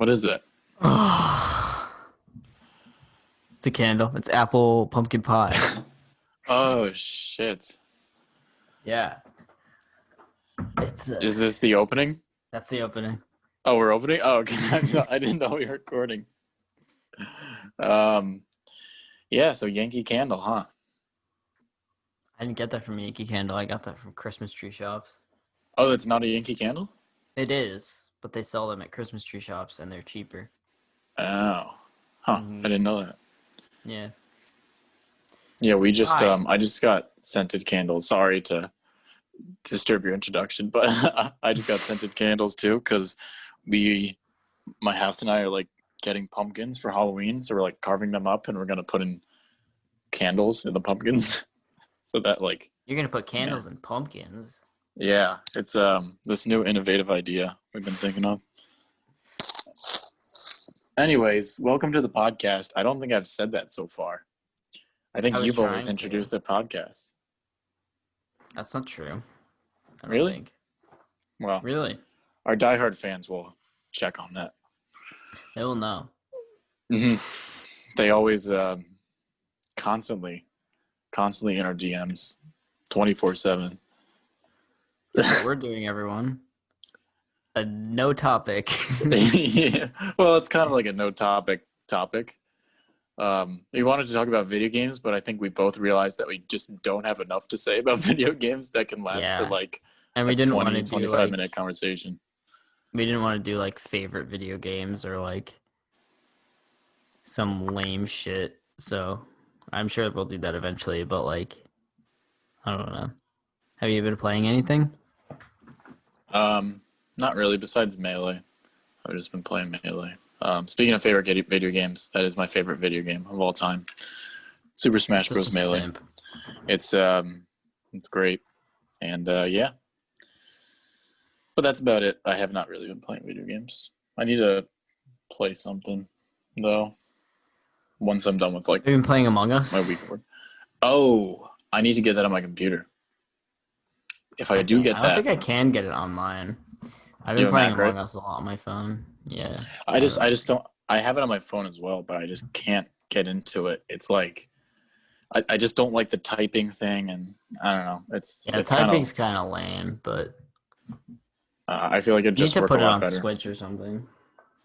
What is that? It's a candle. It's apple pumpkin pie. Oh shit! Yeah. It's Is this the opening? That's the opening. Oh, we're opening. Oh, okay. I didn't know we were recording. Um, yeah. So Yankee Candle, huh? I didn't get that from Yankee Candle. I got that from Christmas tree shops. Oh, that's not a Yankee Candle. It is, but they sell them at Christmas tree shops and they're cheaper. Oh, huh. I didn't know that. Yeah. Yeah, we just Why? I just got scented candles. Sorry to disturb your introduction, but I just got scented candles too because we, my house and I are like getting pumpkins for Halloween, so we're like carving them up and we're gonna put in candles in the pumpkins, so that like You're gonna put yeah. candles in pumpkins. Yeah, it's this new innovative idea we've been thinking of. Anyways, welcome to the podcast. I don't think I've said that so far. I I think was you've always trying to. introduced the podcast. That's not true. I don't Really? think. Well, Really? our diehard fans will check on that. They will know. They always constantly in our DMs 24/7. That's what we're doing, everyone. A no topic. Yeah. Well, it's kind of like a no topic. We wanted to talk about video games, but I think we both realized that we just don't have enough to say about video games that can last for Yeah. like And a we didn't want 20, to do 25 like minute conversation. we didn't want to do like favorite video games or like some lame shit. So I'm sure we'll do that eventually, but like I don't know. Have you been playing anything? Not really, besides Melee. I've just been playing Melee. Speaking of favorite video games, that is my favorite video game of all time. Super Smash Such Bros. a Melee. simp. It's great. And yeah. But that's about it. I have not really been playing video games. I need to play something, though. Once I'm done with like Have you been playing Among Us? my week of work. Oh, I need to get that on my computer. If I do get I don't that, think I can get it on mine. I've you been have a playing Mac, right? Among Us a lot on my phone. Yeah. I just don't. I have it on my phone as well, but I just can't get into it. It's like I just don't like the typing thing, and I don't know. It's kind of. typing's kind of lame, but I feel like it'd you need just to work a put it lot on better. Switch or something.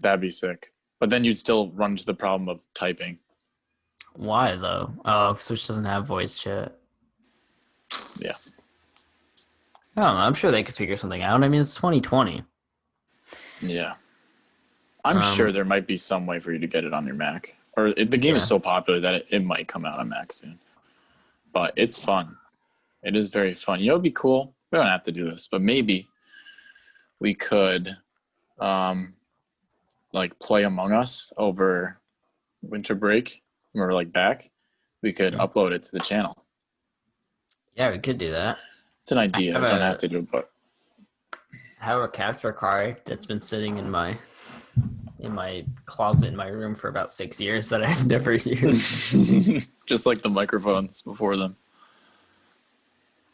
That'd be sick. But then you'd still run into the problem of typing. Why though? Oh, Switch doesn't have voice chat. Yeah. I don't know. I'm sure they could figure something out. I mean, it's 2020. Yeah. I'm sure there might be some way for you to get it on your Mac. Or the game Yeah. is so popular that it might come out on Mac soon. But it's fun. It is very fun. You know, it'd be cool. We don't have to do this, but maybe we could like play Among Us over winter break when we're like back. We could upload it to the channel. Yeah, we could do that. It's an idea. I don't have to do it, but I have a capture card that's been sitting in my closet in my room for about 6 years that I've never used. just like the microphones before them.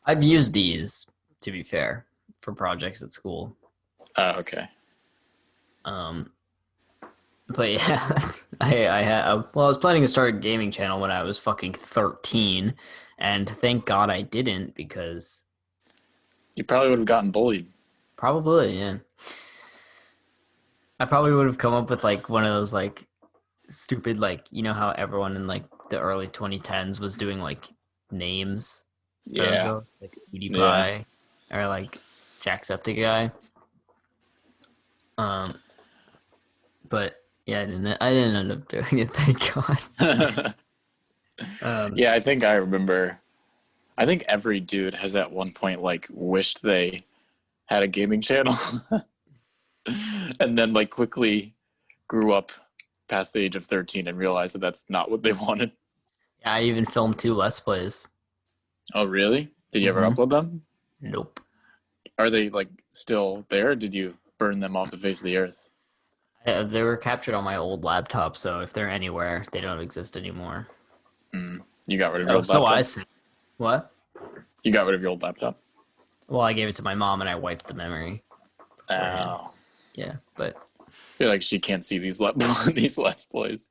I've used these, to be fair, for projects at school. Okay. But yeah, I was planning to start a gaming channel when I was fucking 13, and thank God I didn't because You probably would have gotten bullied. probably, yeah. I probably would have come up with like one of those like stupid like you know how everyone in like the early 2010s was doing like names for Yeah. themselves, like PewDiePie or like Jacksepticeye. But yeah, I didn't end up doing it, thank God. Yeah, I think I remember. I think every dude has at one point like wished they had a gaming channel, and then like quickly grew up past the age of 13 and realized that that's not what they wanted. Yeah, I even filmed 2 Let's Plays. Oh, really? Did you ever upload them? Nope. Are they like still there? Or did you burn them off the face of the earth? They were captured on my old laptop, so if they're anywhere, they don't exist anymore. You got rid of your old So laptop? I said, what? You got rid of your old laptop? Well, I gave it to my mom and I wiped the memory. Oh. Yeah, but feel like she can't see these these let's plays.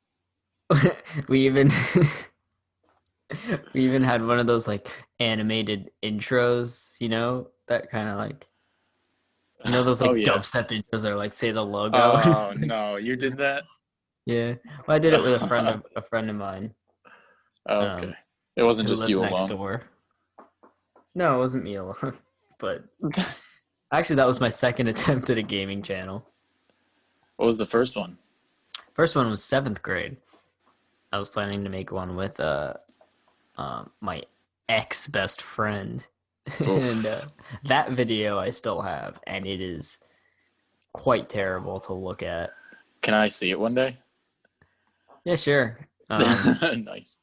We even we even had one of those like animated intros, that kind of like those Oh like yeah. dubstep intros that are like say the logo. Oh no, you did that? Yeah. Well, I did it with a friend of mine, Okay. It wasn't who just lives you next alone. door. No, it wasn't me alone. But actually that was my second attempt at a gaming channel. What was the first one? First one was 7th grade. I was planning to make one with my ex best friend. And Oof. that video I still have, and it is quite terrible to look at. Can I see it one day? Yeah, sure. Nice.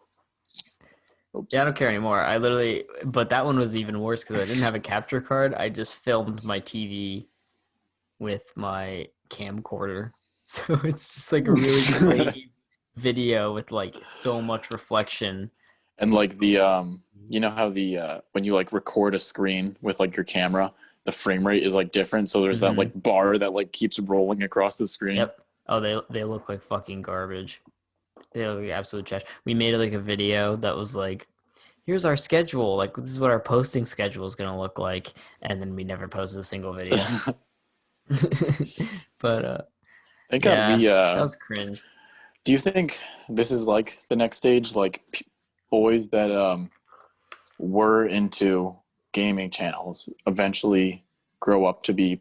Yeah, I Oops. don't care anymore. But that one was even worse because I didn't have a capture card. I just filmed my TV with my camcorder. So it's just like a really grainy video with like so much reflection. And like you know how the when you like record a screen with like your camera, the frame rate is like different. So there's that Hmm. like bar that like keeps rolling across the screen. Yep. Oh, they look like fucking garbage. They look like absolute trash. We made like a video that was like, here's our schedule. Like this is what our posting schedule is gonna look like, and then we never posted a single video. But Thank God yeah, we that was cringe. do you think this is like the next stage, like boys that were into gaming channels eventually grow up to be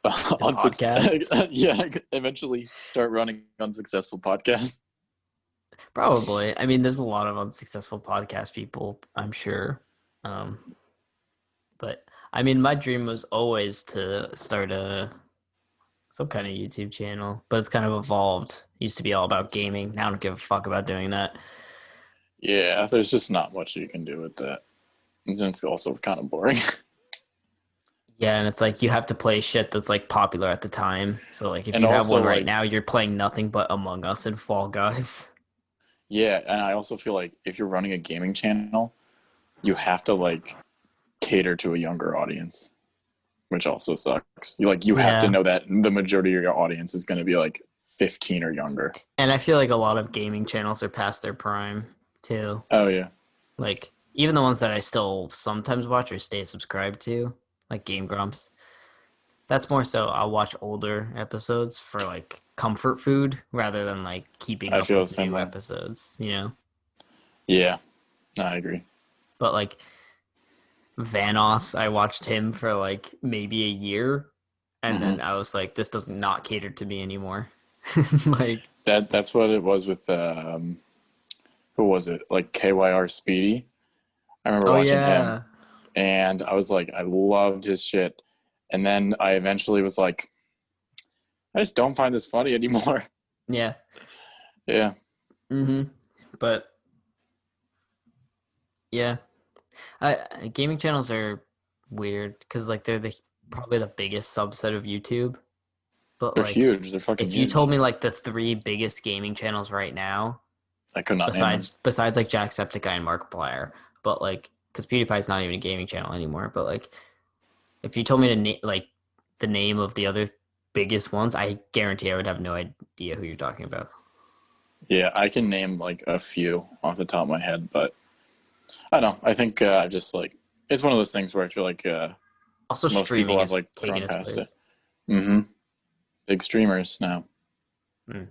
And podcasts, yeah, eventually start running unsuccessful podcasts. probably. I mean, there's a lot of unsuccessful podcast people, I'm sure. Um, but I mean, my dream was always to start some kind of YouTube channel, but it's kind of evolved. It used to be all about gaming. Now I don't give a fuck about doing that. Yeah, there's just not much you can do with that. And it's also kind of boring. Yeah, and it's like you have to play shit that's like popular at the time. So like if And you have also one right like now, you're playing nothing but Among Us and Fall Guys. yeah, and I also feel like if you're running a gaming channel, you have to like cater to a younger audience, which also sucks. You have to Yeah. know that the majority of your audience is going to be like 15 or younger. And I feel like a lot of gaming channels are past their prime too. Oh yeah. Like even the ones that I still sometimes watch or stay subscribed to, like Game Grumps. That's more so I'll watch older episodes for like comfort food rather than like keeping I up feel the with same new way. episodes. Yeah, I agree. But like Vanos, I watched him for like maybe a year, and Hmm. then I was like, this does not cater to me anymore. Like, That's what it was with who was it? Like KYR Speedy. I remember oh watching him yeah, and I was like I loved his shit. And then I eventually was like I just don't find this funny anymore. yeah, Yeah. but yeah, gaming channels are weird because like they're probably the biggest subset of YouTube. But They're like, huge. They're fucking if you huge. told me like the three biggest gaming channels right now, I could not name them. besides like Jacksepticeye and Markiplier, but like because PewDiePie's not even a gaming channel anymore, but like if you told me to like the name of the other biggest ones, I guarantee I would have no idea who you're talking about. Yeah, I can name like a few off the top of my head, but I don't know. I think just like it's one of those things where I feel like Also, most people streaming have is like taking grown its past it. place. Mm-hmm. Big streamers now. Mm.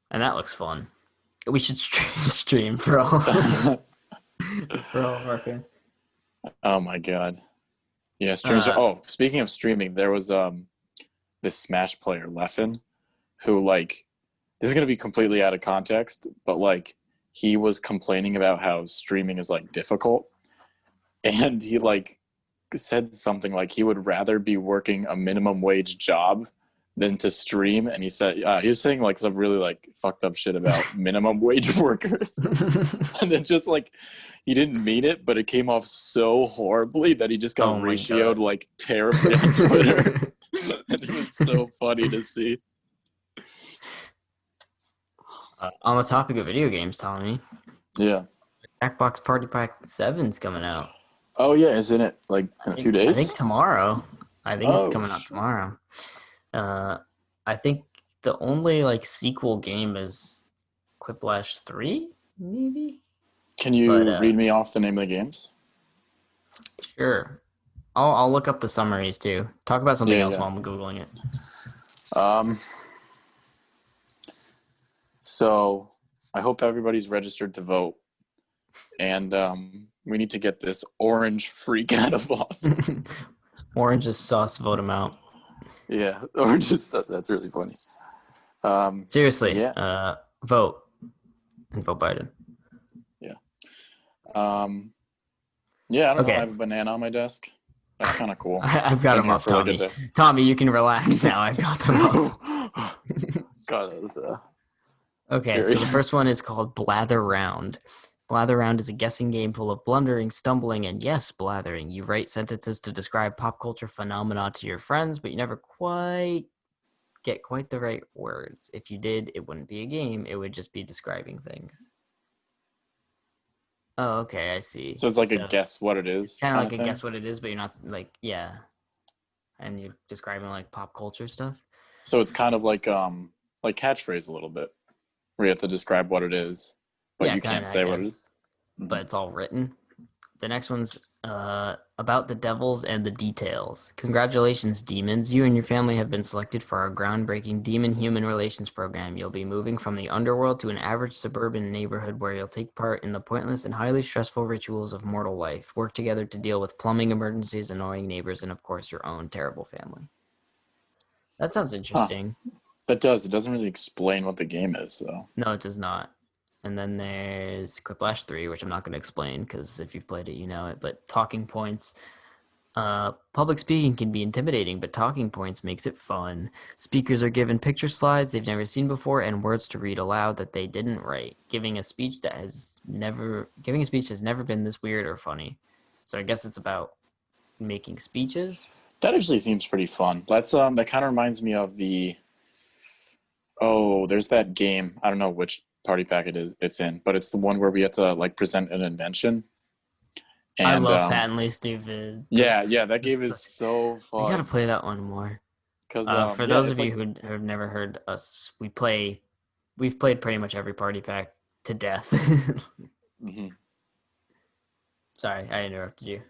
And that looks fun. We should stream for all for all of our fans. Oh my god. Yeah, streams. Oh, speaking of streaming, there was this Smash player Leffen, who like this is gonna be completely out of context, but like he was complaining about how streaming is like difficult, and he like said something like he would rather be working a minimum wage job than to stream. And he said he was saying like some really like fucked up shit about minimum wage workers. And then just like he didn't mean it, but it came off so horribly that he just got Oh my ratioed god. like terribly on Twitter. And it was so funny to see. On the topic of video games, Tommy, Yeah. Jackbox Party Pack 7's coming out. Oh yeah, isn't it like in a few I think days? tomorrow. I think it's Oh coming out shit. tomorrow. I think the only like sequel game is Quiplash 3, maybe. Can But you read me off the name of the games? sure. I'll look up the summaries too. Talk about something Yeah, else yeah. while I'm googling it. Um, so I hope everybody's registered to vote, and we need to get this orange freak out of office. Orange is sauce. Vote him out. Yeah, orange is that's really funny. Seriously. Yeah, Vote and vote Biden. yeah. Um, yeah, I don't know. I Okay. have a banana on my desk. That's kind of cool. I've got Been them here up, for like a Tommy. day. Tommy, you can relax now. I've got them up. God, that was Okay, scary. so the first one is called Blather Round. Blather Round is a guessing game full of blundering, stumbling, and yes, blathering. You write sentences to describe pop culture phenomena to your friends, but you never quite get quite the right words. If you did, it wouldn't be a game. It would just be describing things. Oh, okay, I see. So it's like a So guess what it it's is kind of kind like of a thing. guess what it is, but you're not like, yeah. And you're describing like pop culture stuff. So it's kind of like catchphrase a little bit, where you have to describe what it is, but Yeah, you kind can't of, I say what it is. guess. But it's all written. The next one's about the devils and the details. Congratulations, demons. You and your family have been selected for our groundbreaking demon human relations program. You'll be moving from the underworld to an average suburban neighborhood where you'll take part in the pointless and highly stressful rituals of mortal life. Work together to deal with plumbing emergencies, annoying neighbors, and of course, your own terrible family. That sounds Huh? interesting. That does. It doesn't really explain what the game is, though. No, it does not. And then there's Quiplash 3, which I'm not going to explain because if you've played it, you know it. But talking points. Public speaking can be intimidating, but talking points makes it fun. Speakers are given picture slides they've never seen before and words to read aloud that they didn't write. Giving a speech has never been this weird or funny. So I guess it's about making speeches. That actually seems pretty fun. That kind of reminds me of there's that game. I don't know which party pack it's in, but it's the one where we have to like present an invention. I And love Patently Stupid. yeah, that game That's is such, so we gotta fun. play that one more. Cause For yeah, those it's of you like who have never heard us, we've played pretty much every party pack to death. mhm. Sorry, I interrupted you.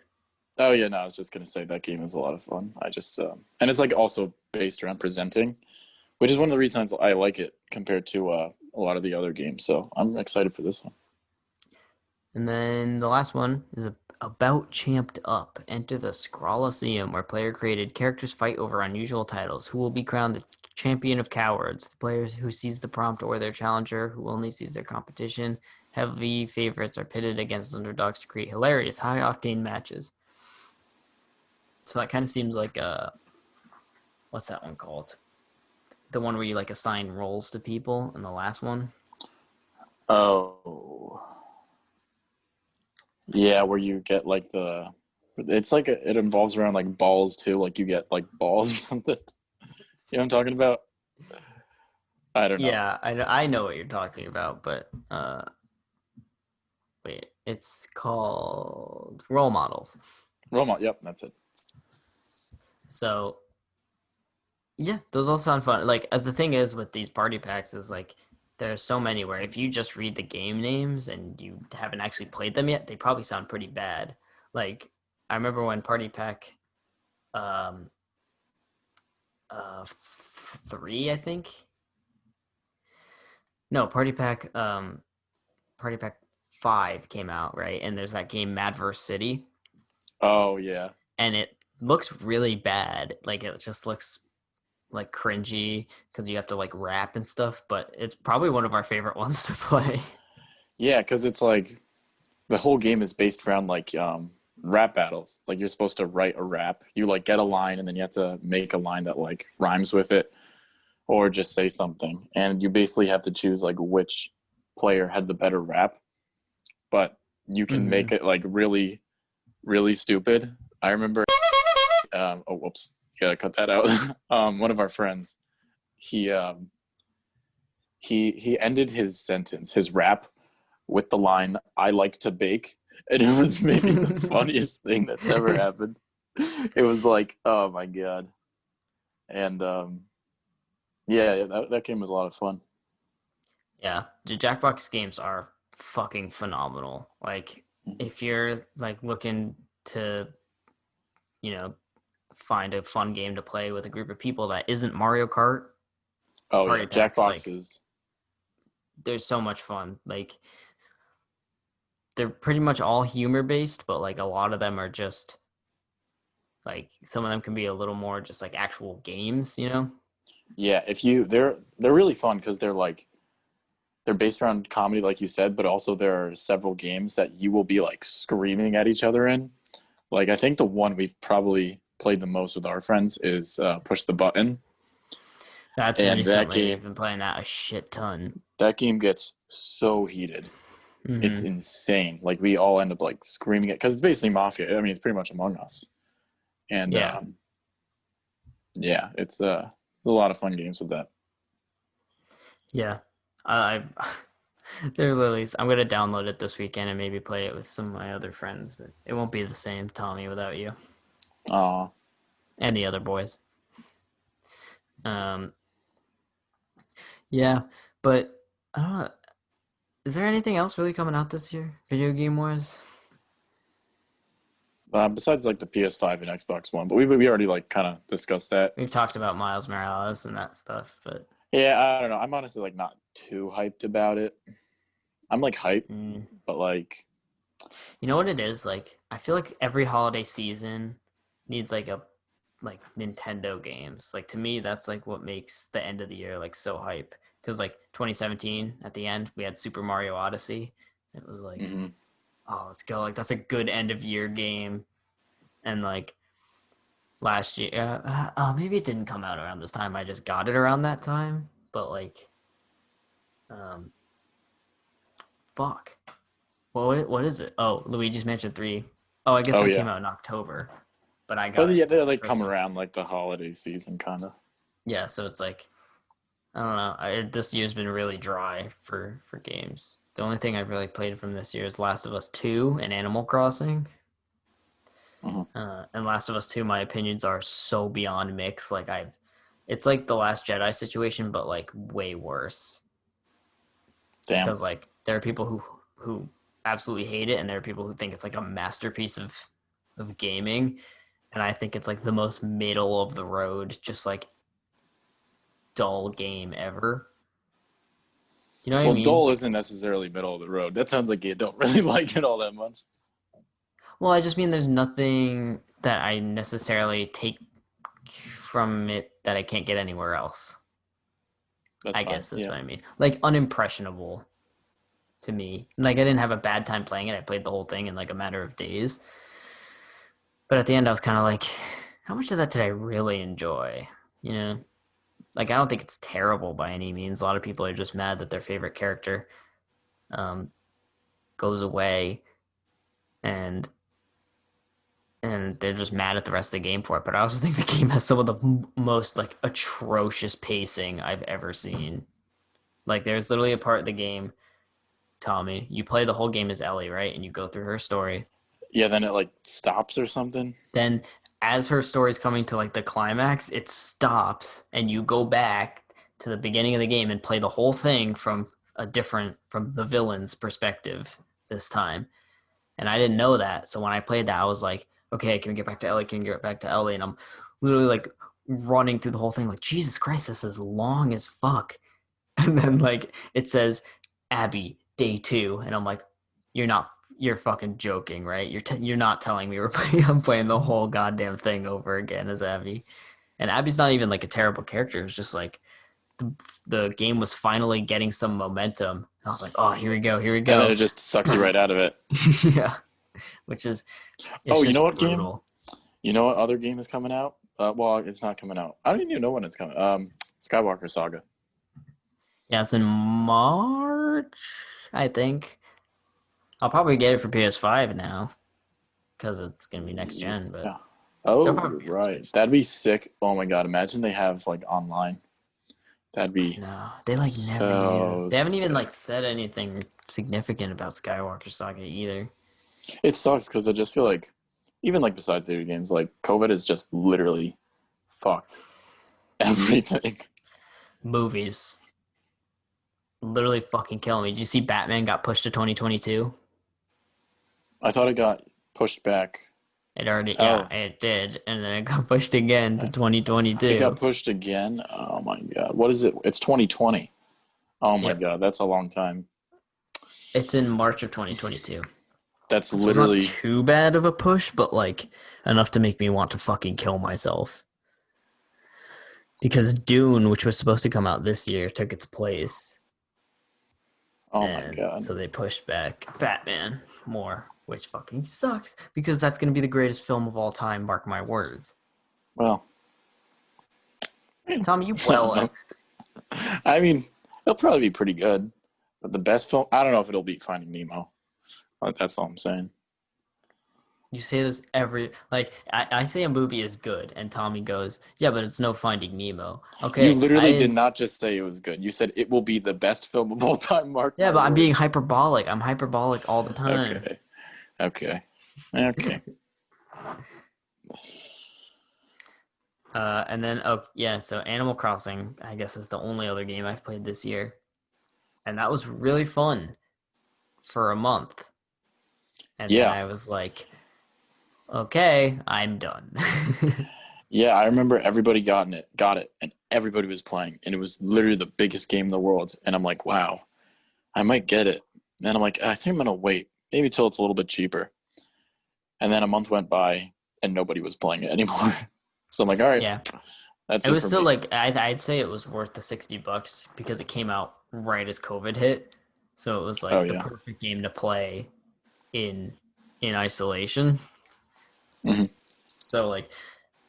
Oh yeah, no, I was just gonna say that game is a lot of fun. I just and it's like also based around presenting, which is one of the reasons I like it compared to a lot of the other games. So I'm excited for this one. And then the last one is about Champed Up. Enter the Scrolloseum, where player-created characters fight over unusual titles. Who will be crowned the champion of cowards? The player who sees the prompt or their challenger, who only sees their competition. Heavy favorites are pitted against underdogs to create hilarious, high-octane matches. So that kind of seems like what's that one called? The one where you like assign roles to people in the last one. Oh yeah, where you get like it's like it involves around like balls too. Like you get like balls or something. You know what I'm talking about? I don't know. Yeah, I know what you're talking about, but wait, it's called Role Models. Roma, yep, that's it. So yeah, those all sound fun. Like the thing is with these party packs is like there's so many where if you just read the game names and you haven't actually played them yet, they probably sound pretty bad. Like I remember when Party Pack um 3, I think. No, Party Pack 5 came out, right? And there's that game Madverse City, Oh yeah. and it looks really bad. Like it just looks like cringy because you have to like rap and stuff, but it's probably one of our favorite ones to play. Yeah, because it's like the whole game is based around like rap battles. Like you're supposed to write a rap. You like get a line and then you have to make a line that like rhymes with it or just say something. And you basically have to choose like which player had the better rap, but you can Mm-hmm. make it like really, really stupid. I remember oh whoops, gotta cut that out. One of our friends, he he ended his sentence, his rap, with the line "I like to bake," and it was maybe the funniest thing that's ever happened. It was like, oh my god, and Yeah, that game was a lot of fun. Yeah, the Jackbox games are fucking phenomenal. Like, Mhm. if you're like looking to, you know, find a fun game to play with a group of people that isn't Mario Kart, Oh yeah, Party Packs, Jackbox like, is. there's so much fun. Like, they're pretty much all humor based, but like a lot of them are just like some of them can be a little more just like actual games, you know? Yeah, if you they're really fun because they're based around comedy, like you said, but also there are several games that you will be like screaming at each other in. Like I think the one we've probably played the most with our friends is Push the Button, That's and recently. I've been playing that a shit ton. that game gets so heated. It's Mm-hmm. insane. Like we all end up like screaming it because it's basically Mafia. I mean, it's pretty much Among Us, and Yeah. yeah, it's a lot of fun games with that. Yeah. I they're literally I'm gonna download it this weekend and maybe play it with some of my other friends, but it won't be the same, Tommy, without you. Uh, And the other boys. Um yeah, but I don't know. Is there anything else really coming out this year, video game wise? besides like the PS5 and Xbox One, but we already like kind of discussed that. We've talked about Miles Morales and that stuff, but Yeah, I don't know. I'm honestly like not too hyped about it. I'm like hyped, mm, but like you know what it is? Like, I feel like every holiday season needs like Nintendo games. Like, to me, that's like what makes the end of the year like so hype. Because like 2017 at the end, we had Super Mario Odyssey. It was like, mhm. oh, let's go! Like, that's a good end of year game. And like last year, maybe it didn't come out around this time. I just got it around that time. But like, um, fuck. What is it? Oh, Luigi's Mansion 3. Oh, I guess Oh that yeah. came out in October, but I got But it yeah, they like first come week. around like the holiday season kind of. Yeah, so it's like I don't know. This year's been really dry for games. The only thing I've really played from this year is Last of Us 2 and Animal Crossing. Mhm. And Last of Us 2, my opinions are so beyond mixed. It's like the Last Jedi situation, but like way worse. Damn. Because like there are people who absolutely hate it, and there are people who think it's like a masterpiece of gaming, and I think it's like the most middle of the road, just like dull game ever. You know what I Well, mean? Dole Like, isn't necessarily middle of the road. That sounds like you don't really like it all that much. well, I just mean there's nothing that I necessarily take from it that I can't get anywhere else. That's I fine. guess that's Yeah. what I mean. Like unimpressionable to me. Like I didn't have a bad time playing it. I played the whole thing in like a matter of days. But at the end I was kind of like, how much of that did I really enjoy? You know? Like I don't think it's terrible by any means. A lot of people are just mad that their favorite character um, goes away and they're just mad at the rest of the game for it. But I also think the game has some of the most like atrocious pacing I've ever seen. Like there's literally a part of the game, Tommy, you play the whole game as Ellie, right? And you go through her story. Yeah, then it like stops or something. Then as her story's coming to like the climax, it stops and you go back to the beginning of the game and play the whole thing from the villain's perspective this time. And I didn't know that. So when I played that, I was like, okay, can we get back to Ellie? Can we get back to Ellie? And I'm literally like running through the whole thing, like, Jesus Christ, this is long as fuck. And then like it says Abby, day 2. And I'm like, you're fucking joking, right? You're not telling me I'm playing the whole goddamn thing over again as Abby. And Abby's not even like a terrible character. It's just like the game was finally getting some momentum. And I was like, oh, here we go, here we And then it go. just sucks you right out of it. Yeah, which is it's Oh, you know just what game? brutal. You know what other game is coming out? Well, it's not coming out. I don't even know when it's coming. Skywalker Saga. Yeah, it's in March, I think. I'll probably get it for PS5 now because it's gonna be next gen, but Yeah. it'll Oh, probably be on right. Switch too. That'd be sick. Oh my God. Imagine they have like online. That'd be No, they like never do. so They haven't even like sick. said anything significant about Skywalker Saga either. It sucks because I just feel like, even like besides video games, like COVID has just literally fucked everything. Movies literally fucking kill me. Did you see Batman got pushed to 2022? I thought it got pushed back. It already, yeah, Oh, it did, and then it got pushed again to it got 2022. pushed again. Oh my god. What is it? It's 2020. Oh my Yep, god, that's a long time. it's in March of 2022. That's So it's not literally too bad of a push, but like enough to make me want to fucking kill myself. Because Dune, which was supposed to come out this year, took its place, oh my and god. so they pushed back Batman more, which fucking sucks because that's gonna be the greatest film of all time. Mark my words. Well, Tommy, you I don't well it. know. I mean, it'll probably be pretty good. But the best film, I don't know if it'll beat Finding Nemo. That's all I'm saying. You say this every like I say a movie is good, and Tommy goes, "Yeah, but it's no Finding Nemo." You Okay, I literally did didn't. not just say it was good. You said it will be the best film of all time. Mark Yeah, my but I'm being words. hyperbolic. I'm hyperbolic all the time. Okay. Okay. Okay. And then oh yeah, so Animal Crossing, I guess is the only other game I've played this year, and that was really fun for a month, and then Yeah. I was like, okay, I'm done. Yeah, I remember everybody got it, and everybody was playing, and it was literally the biggest game in the world. And I'm like, wow, I might get it. And I'm like, I think I'm gonna wait, maybe till it's a little bit cheaper. And then a month went by, and nobody was playing it anymore. So I'm like, all right, Yeah, that's it it was for still me. like I'd say it was worth the $60 because it came out right as COVID hit, so it was Oh like the yeah. perfect game to play in in isolation. Hmm. So like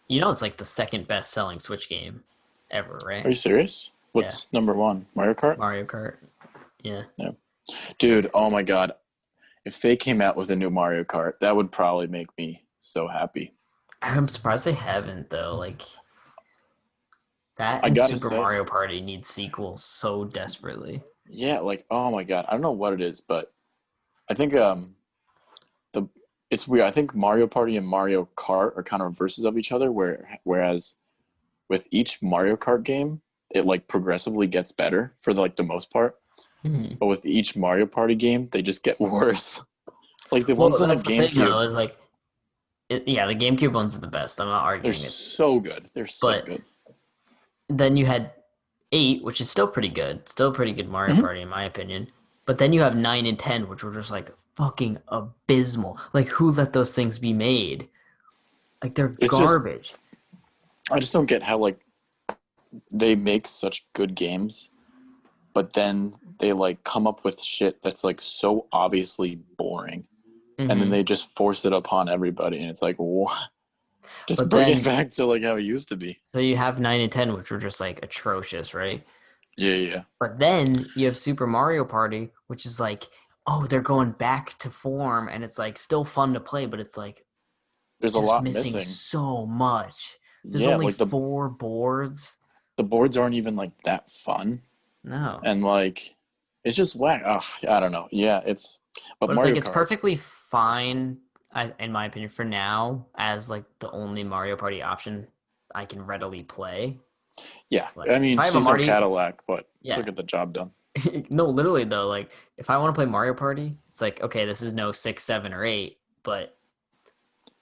it's like the second best selling Switch game ever, Are right? you serious? Yeah, What's number one? Mario Kart? Mario Kart. Yeah, Yeah. Dude, oh my God. If they came out with a new Mario Kart, that would probably make me so happy. I'm surprised they haven't though. Like that I and gotta Super say, Mario Party need sequels so desperately. yeah, like oh my God, I don't know what it is, but I think the it's weird. I think Mario Party and Mario Kart are kind of verses of each other, whereas with each Mario Kart game, it like progressively gets better for like the most part. Mhm. But with each Mario Party game, they just get worse. Like the Well, ones on the that's the thing though. GameCube, Is like, yeah, the GameCube ones are the best. I'm not they're arguing it. so good. They're so But good. then you had 8, which is still pretty good. Still a pretty good Mario Hmm. Party in my opinion. But then you have 9 and 10, which were just like fucking abysmal. Like who let those things be made? Like they're It's just garbage. I just don't get how like they make such good games, but then they like come up with shit that's like so obviously boring, and then Hmm. they just force it upon everybody, and it's like what? Just But bring it then back to like how it used to be. so you have 9 and 10, which were just like atrocious, right? Yeah, yeah. But then you have Super Mario Party, which is like, oh, they're going back to form, and it's like still fun to play, but it's like There's a just lot missing missing. so much. There's Yeah, only like the 4 boards. the boards aren't even like that fun, No. and like it's just whack. Oh, I don't know. Yeah, it's but But it's like Mario it's Kart. perfectly fine, in my opinion, for now as like the only Mario Party option I can readily play. Yeah, Like I if mean I have a she's no Marty, Cadillac, but she'll yeah, get the job done. no, literally though, like if I want to play Mario Party, it's like okay, this is no 6, 7, or 8, but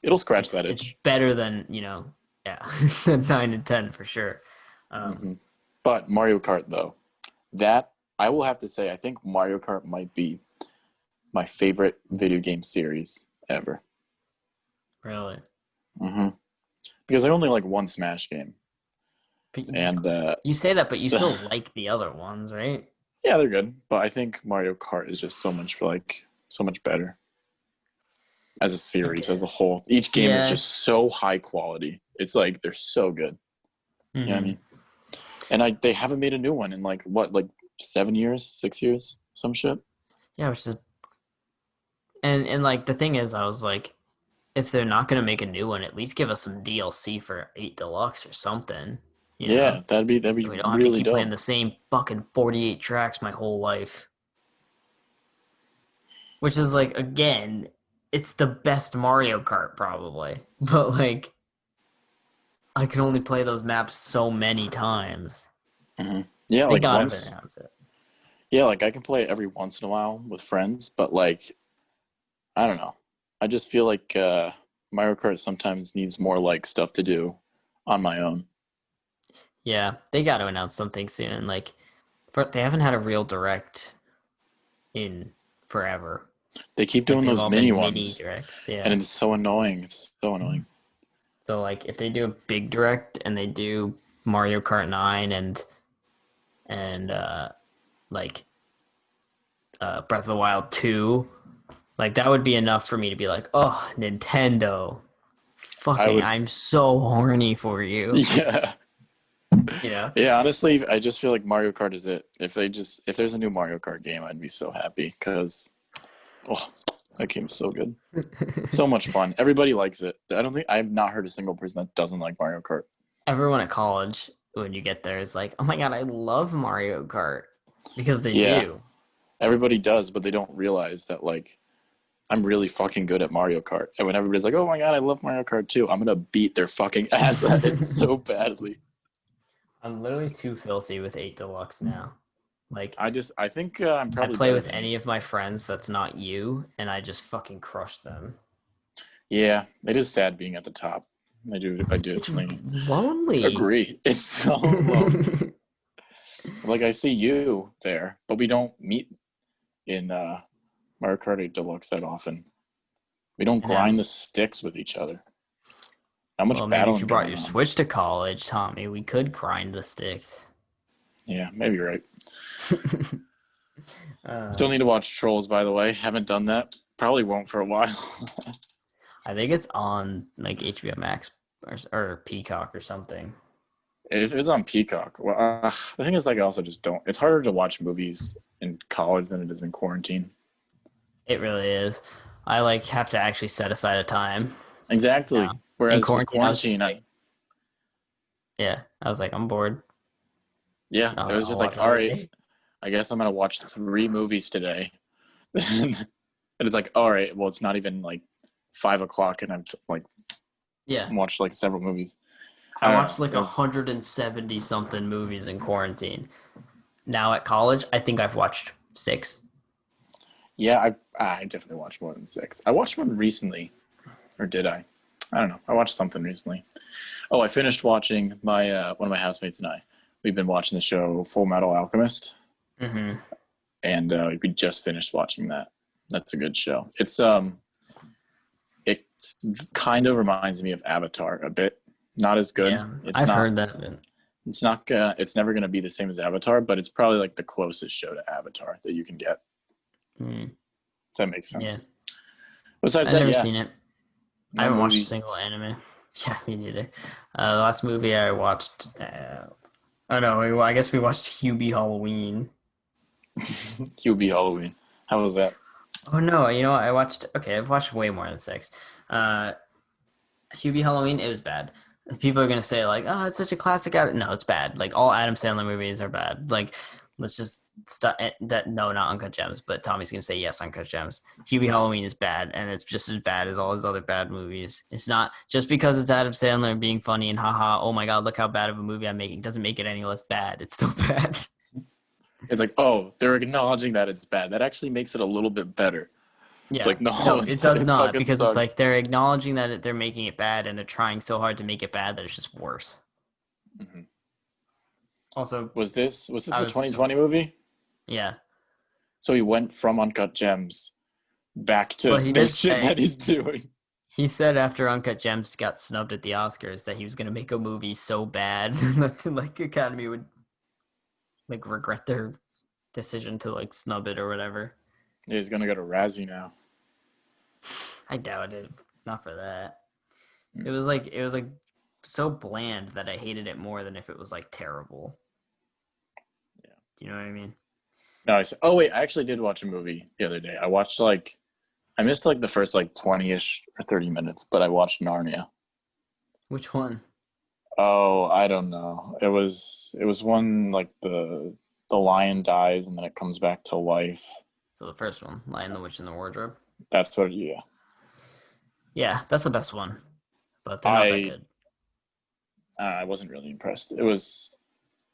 It'll scratch it's that it's itch. better than yeah, 9 and 10 for sure. Um, Hmm. But Mario Kart though, that I will have to say, I think Mario Kart might be my favorite video game series ever. really, Hmm. Because I only like one Smash game, but and you say that, but you still like the other ones, right? yeah, they're good. But I think Mario Kart is just so much better as a series Okay. as a whole. Each game is Yeah. just so high quality. It's like they're so good. You know what I Hmm. mean? And they haven't made a new one in like what, like 7 years, 6 years, some shit. Yeah, which is and like the thing is, I was like, if they're not gonna make a new one, at least give us some DLC for 8 Deluxe or something, you know? Yeah, that'd So be we don't have to really keep playing dope. the same fucking 48 tracks my whole life. Which is like, again, it's the best Mario Kart probably. But like I can only play those maps so many times. Hmm. Yeah, They like gotta once. announce it. Yeah, like I can play it every once in a while with friends, but like I don't know. I just feel like Mario Kart sometimes needs more like stuff to do on my own. Yeah, they gotta announce something soon. Like, but they haven't had a real direct in forever. They keep Like doing they've those all mini been mini ones, directs. and Yeah. it's so annoying. It's so annoying. So like if they do a big direct and they do Mario Kart 9 and like Breath of the Wild 2, like that would be enough for me to be like, "Oh, Nintendo. I Fucking would, I'm so horny for you." yeah, You know? yeah. Honestly, I just feel like Mario Kart is it. If there's a new Mario Kart game, I'd be so happy because oh, that game's so good, so much fun. Everybody likes it. I don't think I've not heard a single person that doesn't like Mario Kart. Everyone at college when you get there is like, "Oh my god, I love Mario Kart." Because they Yeah, do. everybody does, but they don't realize that like I'm really fucking good at Mario Kart. And when everybody's like, "Oh my god, I love Mario Kart too," I'm gonna beat their fucking ass at it so badly. I'm literally too filthy with 8 Deluxe now. Like I think I'm I probably play better with than you. any of my friends that's not you, and I just fucking crush them. Yeah, it is sad being at the top. I do It's definitely lonely. agree. It's so lonely. Like I see you there, but we don't meet in Mario Kart 8 Deluxe that often. We don't I know. grind the sticks with each other. Not much Well, maybe if battling you brought going your on. Switch to college, Tommy, we could grind the sticks. Yeah, maybe you're right. uh, Still need to watch Trolls, by the way. Haven't done that. Probably won't for a while. I think it's on like HBO Max or Peacock or something. If it's on Peacock, well, the thing is, like, I also just don't. It's harder to watch movies in college than it is in quarantine. It really is. I like have to actually set aside a time now. Exactly. In Whereas with quarantine, I was just quarantine, like, yeah, I was like, I'm bored. yeah, it was I'll just like, watch a all right, movie. I guess I'm gonna watch 3 movies today. And it's like, all right, well, it's not even like 5 o'clock, and like Yeah, watched like several movies. I I don't watched know. like 170 something movies in quarantine. Now at college, I think I've watched 6. Yeah, I definitely watched more than 6. I watched one recently, or did I? I don't know. I watched something recently. Oh, I finished watching my one of my housemates and I. We've been watching the show Full Metal Alchemist, Mm-hmm. and we just finished watching that. That's a good show. It kind of reminds me of Avatar a bit. Not as good. Yeah, I've heard that. It's not. It's never going to be the same as Avatar, but it's probably like the closest show to Avatar that you can get. Mm, If that makes yeah, sense. Besides I've that, never yeah, seen it. I no haven't watched a movies. single anime. Yeah, me neither. The last movie I watched. Oh no, I guess we watched Hubie Halloween. QB Halloween. How was that? Oh no, you know what? I watched. Okay, I've watched way more than 6. Uh, Hubie Halloween. It was bad. People are gonna say like, "Oh, it's such a classic." No, it's bad. Like all Adam Sandler movies are bad. Like, let's just stop that. No, not Uncut Gems, but Tommy's gonna say yes, Uncut Gems. Hubie Halloween is bad, and it's just as bad as all his other bad movies. It's not just because it's Adam Sandler being funny and haha. Oh my god, look how bad of a movie I'm making. Doesn't make it any less bad. It's still bad. It's like, oh, they're acknowledging that it's bad. That actually makes it a little bit better. It's Yeah. like, no, No, it does it not fucking because it's sucks. like they're acknowledging that they're making it bad and they're trying so hard to make it bad that it's just worse. Mm-hmm. Also, Was this I a was 2020 movie? yeah. So he went from Uncut Gems back Well, to he did this shit that say he's doing. he said after Uncut Gems got snubbed at the Oscars that he was gonna make a movie so bad that the like Academy would like regret their decision to like snub it or whatever. Yeah, he's gonna go to Razzie now. I doubt it. Not for that. Mm. It was like so bland that I hated it more than if it was like terrible. Yeah. Do you know what I mean? No, I said, oh wait, I actually did watch a movie the other day. I missed like the first like 20-ish or 30 minutes, but I watched Narnia. Which one? Oh, I don't know. It was one like the lion dies and then it comes back to life. So the first one, Lion, the Witch, and the Wardrobe. That's what. Yeah, Yeah, that's the best one, but they're not that I good. I wasn't really impressed. It was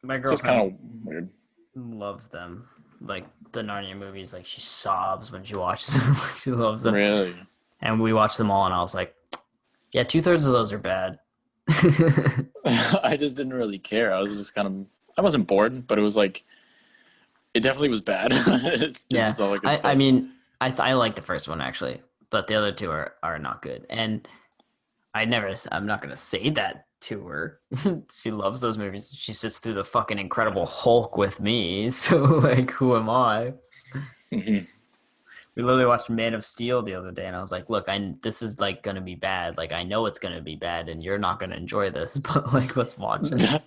My Just kind girlfriend of weird. loves them. Like the Narnia movies, like she sobs when she watches them. She loves them. Really. And we watched them all, and I was like, yeah, 2/3 of those are bad. I just didn't really care. I was just kind of, I wasn't bored, but it was like, it definitely was bad. Yeah, That's all I could I say. mean, I like the first one actually, but the other two are not good. And I'm not gonna say that to her. She loves those movies. She sits through the fucking Incredible Hulk with me. So like, who am I? Hmm. We literally watched Man of Steel the other day, and I was like, "Look, this is like gonna be bad. Like, I know it's gonna be bad, and you're not gonna enjoy this, but like, let's watch it."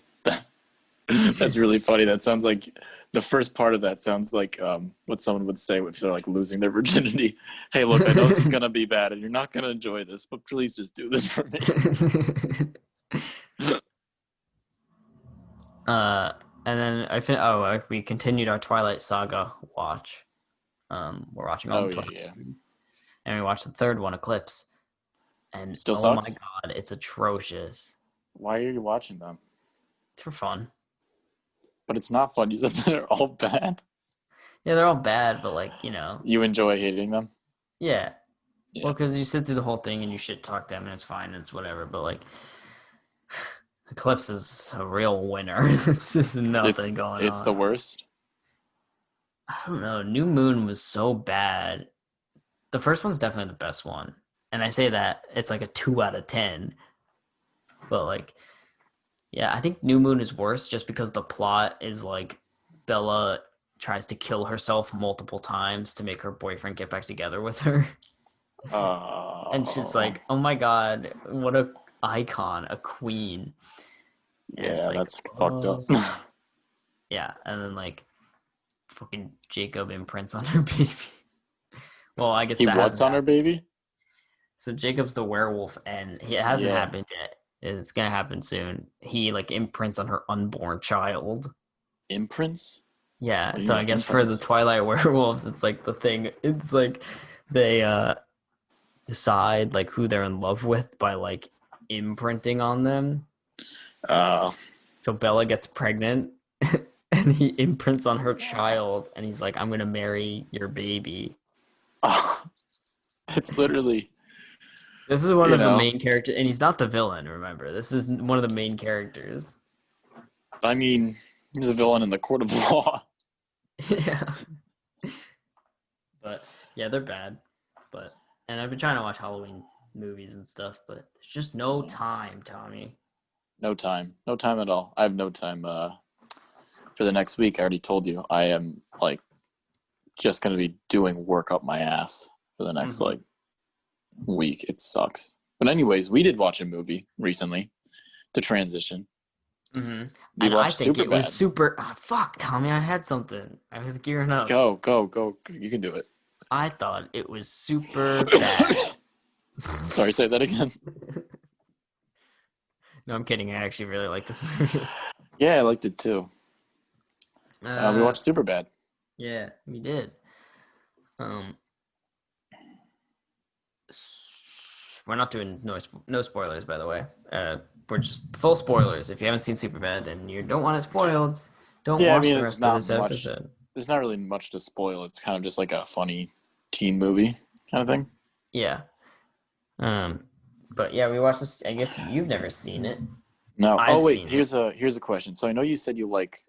That's really funny. That sounds like the first part of that sounds like what someone would say if they're like losing their virginity. Hey, look, I know this is gonna be bad, and you're not gonna enjoy this, but please just do this for me. uh, and then we continued our Twilight Saga watch. We're watching all Oh the yeah, Twilight yeah. movies, and we watched the third one, Eclipse, and Still oh my sucks. god, it's atrocious. Why are you watching them? It's for fun. But it's not fun. You said they're all bad. Yeah, they're all bad, but like You enjoy hating them. yeah. Well, Yeah. because you sit through the whole thing and you shit talk them, and it's fine and it's whatever. But like, Eclipse is a real winner. It's just It's nothing going it's the on. worst. I don't know. New Moon was so bad. The first one's definitely the best one, and I say that it's like a 2 out of 10. But like, yeah, I think New Moon is worse just because the plot is like Bella tries to kill herself multiple times to make her boyfriend get back together with her. And she's Oh, like, "Oh my god, what a icon, a queen." And it's yeah, like, that's fucked up. oh yeah, and then like fucking Jacob imprints on her baby. Well, I guess He that what's hasn't on her happened. baby? So Jacob's the werewolf, and it hasn't Yeah, happened yet. It's gonna happen soon. He like imprints on her unborn child. imprints. Yeah, What do you so I mean guess for the imprints? Twilight werewolves, it's like the thing. It's like they decide like who they're in love with by like imprinting on them. Uh, So Bella gets pregnant and he imprints on her child and he's like, I'm gonna marry your baby. oh, it's literally, This is one you of the know, main characters, and he's not the villain, remember. This is one of the main characters. I mean, he's a villain in the court of law. Yeah. But yeah, they're bad. But and I've been trying to watch Halloween movies and stuff, but there's just no Yeah. time, Tommy. No time, no time at all. I have no time. For the next week, I already told you, I am like just gonna be doing work up my ass for the next Mm-hmm. like week. It sucks. But anyways, we did watch a movie recently to transition. Mm-hmm. We And I watched think it was Superbad. super. Oh, fuck, Tommy, I had something. I was gearing up. Go, go, go. You can do it. I thought it was super bad. Sorry, say that again. No, I'm kidding. I actually really like this movie. Yeah, I liked it too. We Uh, watched Superbad. yeah, we did. Um, we're not doing no spoilers, by the way. We're just full spoilers. If you haven't seen Superbad and you don't want it spoiled, don't Yeah, I watch mean, the it's rest of not this much. episode. There's not really much to spoil. It's kind of just like a funny teen movie kind of thing. Yeah. But yeah, we watched this. I guess you've never seen it. No. Oh I've wait, seen it. here's a question. So I know you said you like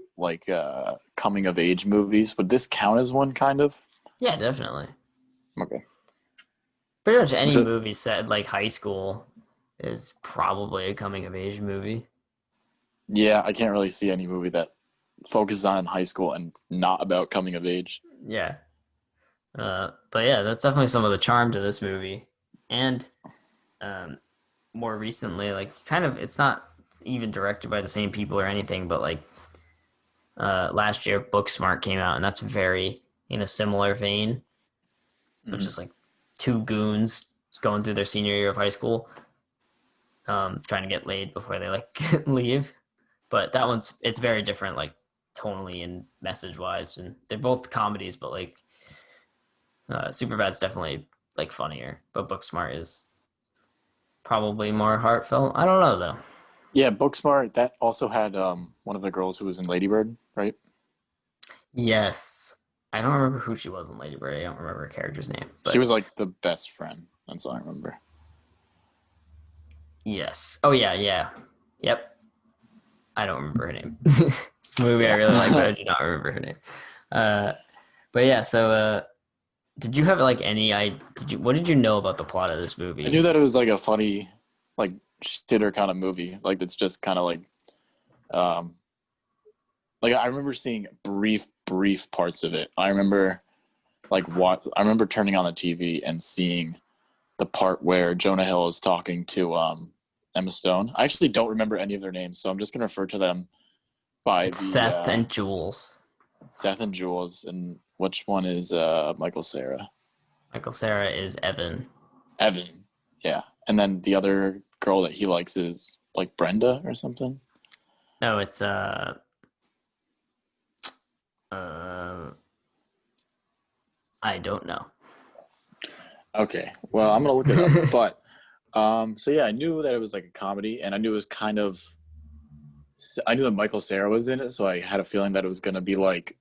coming of age movies. Would this count as one kind of? Yeah, definitely. Okay. Pretty much any So movie set like high school is probably a coming of age movie. yeah, I can't really see any movie that focuses on high school and not about coming of age. Yeah. But yeah, that's definitely some of the charm to this movie. And um, more recently, like kind of, it's not even directed by the same people or anything, but like last year, Booksmart came out, and that's very in a similar vein, which Mhm. is like two goons going through their senior year of high school, trying to get laid before they like leave. But that it's very different, like tonally and message wise, and they're both comedies, but like Superbad's definitely like funnier, but Booksmart is probably more heartfelt. I don't know though. Yeah, Booksmart. That also had one of the girls who was in Lady Bird, right? Yes. I don't remember who she was in Lady Bird. I don't remember her character's name, She but was like the best friend. That's all I remember. yes. Oh yeah, yeah. Yep. I don't remember her name. It's a movie I Yeah. really like, but I do not remember her name. Uh, but yeah, so did you have like any I did you what did you know about the plot of this I knew movie? that it was like a funny, like shitter kind of movie. Like it's just kind of um, like I remember seeing brief parts of it. I remember I remember turning on the TV and seeing the part where Jonah Hill is talking to Emma Stone. I actually don't remember any of their names, so I'm just gonna refer to them by It's the Seth and Jules. Seth and Jules, and which one is Michael Sarah? Michael Sarah is Evan. Evan. Yeah, and then the other girl that he likes is like Brenda or something. No, it's uh I don't know. Okay, well I'm gonna look it up, but so yeah, I knew that it was like a comedy, and I knew it was kind of. I knew that Michael Sarah was in it, so I had a feeling that it was gonna be like,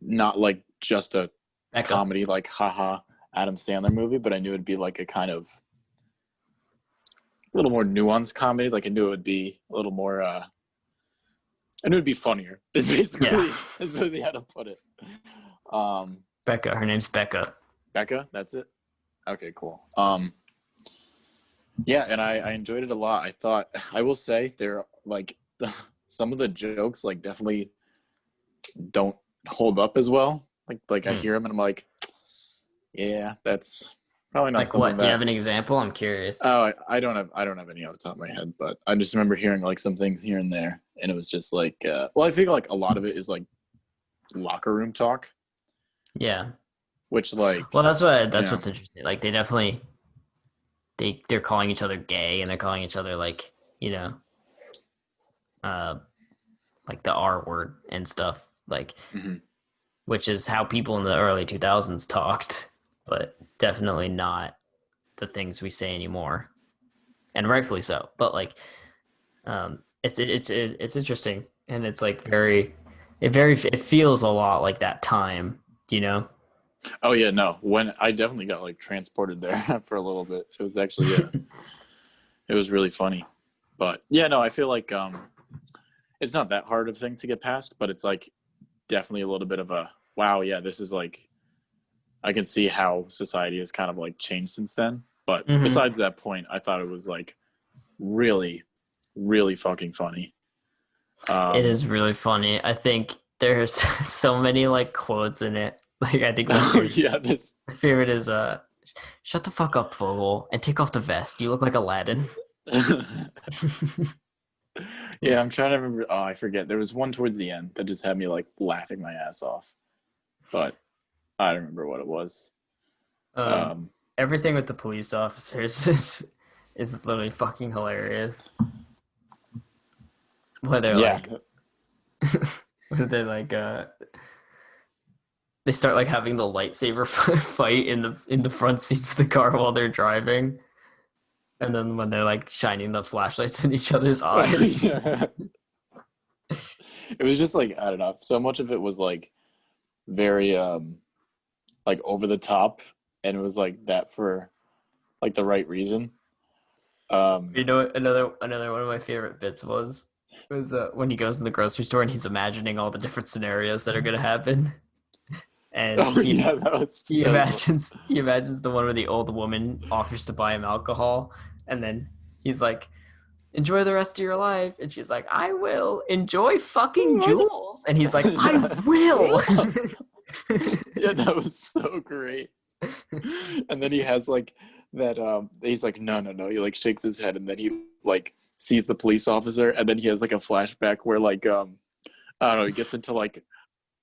not like just a Becca. comedy, like haha Adam Sandler movie, but I knew it'd be like a kind of a little more nuanced comedy. Like I knew it would be a little more. I knew it'd be funnier. Is Yeah. basically is really how to put it. Um, Becca. Her name's Becca. Becca, that's it. Okay, cool. Yeah, and I enjoyed it a lot. I thought I will say they're like some of the jokes like definitely don't hold up as well. Like I Hmm. hear them and I'm like, yeah, that's probably not Like something what? Do you that. have an example? I'm curious. Oh, I don't have any off the top of my head, but I just remember hearing like some things here and there, and it was just like, well, I think like a lot of it is like locker room talk, Yeah. which like, Well, you that's know, what's interesting. Like they definitely they're calling each other gay and they're calling each other like, you know, uh like the R word and stuff. Like mhm. which is how people in the early 2000s talked, but definitely not the things we say anymore. And rightfully so. But like it's interesting and it's like it feels a lot like that time, you know? Oh yeah, no, when I definitely got like transported there for a little bit. It was actually it was really funny, but yeah, no, I feel like it's not that hard of a thing to get past, but it's like definitely a little bit of a wow, yeah, this is like I can see how society has kind of like changed since then. But Mm-hmm. besides that point, I thought it was like really, really fucking funny. It Um, is really funny. I think there's so many like quotes in it. Like I think oh yeah, this. my favorite is shut the fuck up, Fogel, and take off the vest. You look like Aladdin. Yeah, I'm trying to remember. Oh, I forget. There was one towards the end that just had me like laughing my ass off, but I don't remember what it was. um, Um, Everything with the police officers is literally fucking hilarious. Where they're yeah, like, where they like, they start like having the lightsaber fight in the front seats of the car while they're driving, and then when they're like shining the flashlights in each other's eyes. yeah. It was just like I don't know. So much of it was like very like over the top, and it was like that for like the right reason. Um, You know, another one of my favorite bits was when he goes in the grocery store and he's imagining all the different scenarios that are gonna happen, and oh yeah, he imagines the one where the old woman offers to buy him alcohol, and then he's like, "Enjoy the rest of your life," and she's like, "I will enjoy fucking Jules," and he's like, "I yeah. will." Yeah, that was so great. And then he has like that he's like no, he like shakes his head and then he like sees the police officer and then he has like a flashback where like I don't know, he gets into like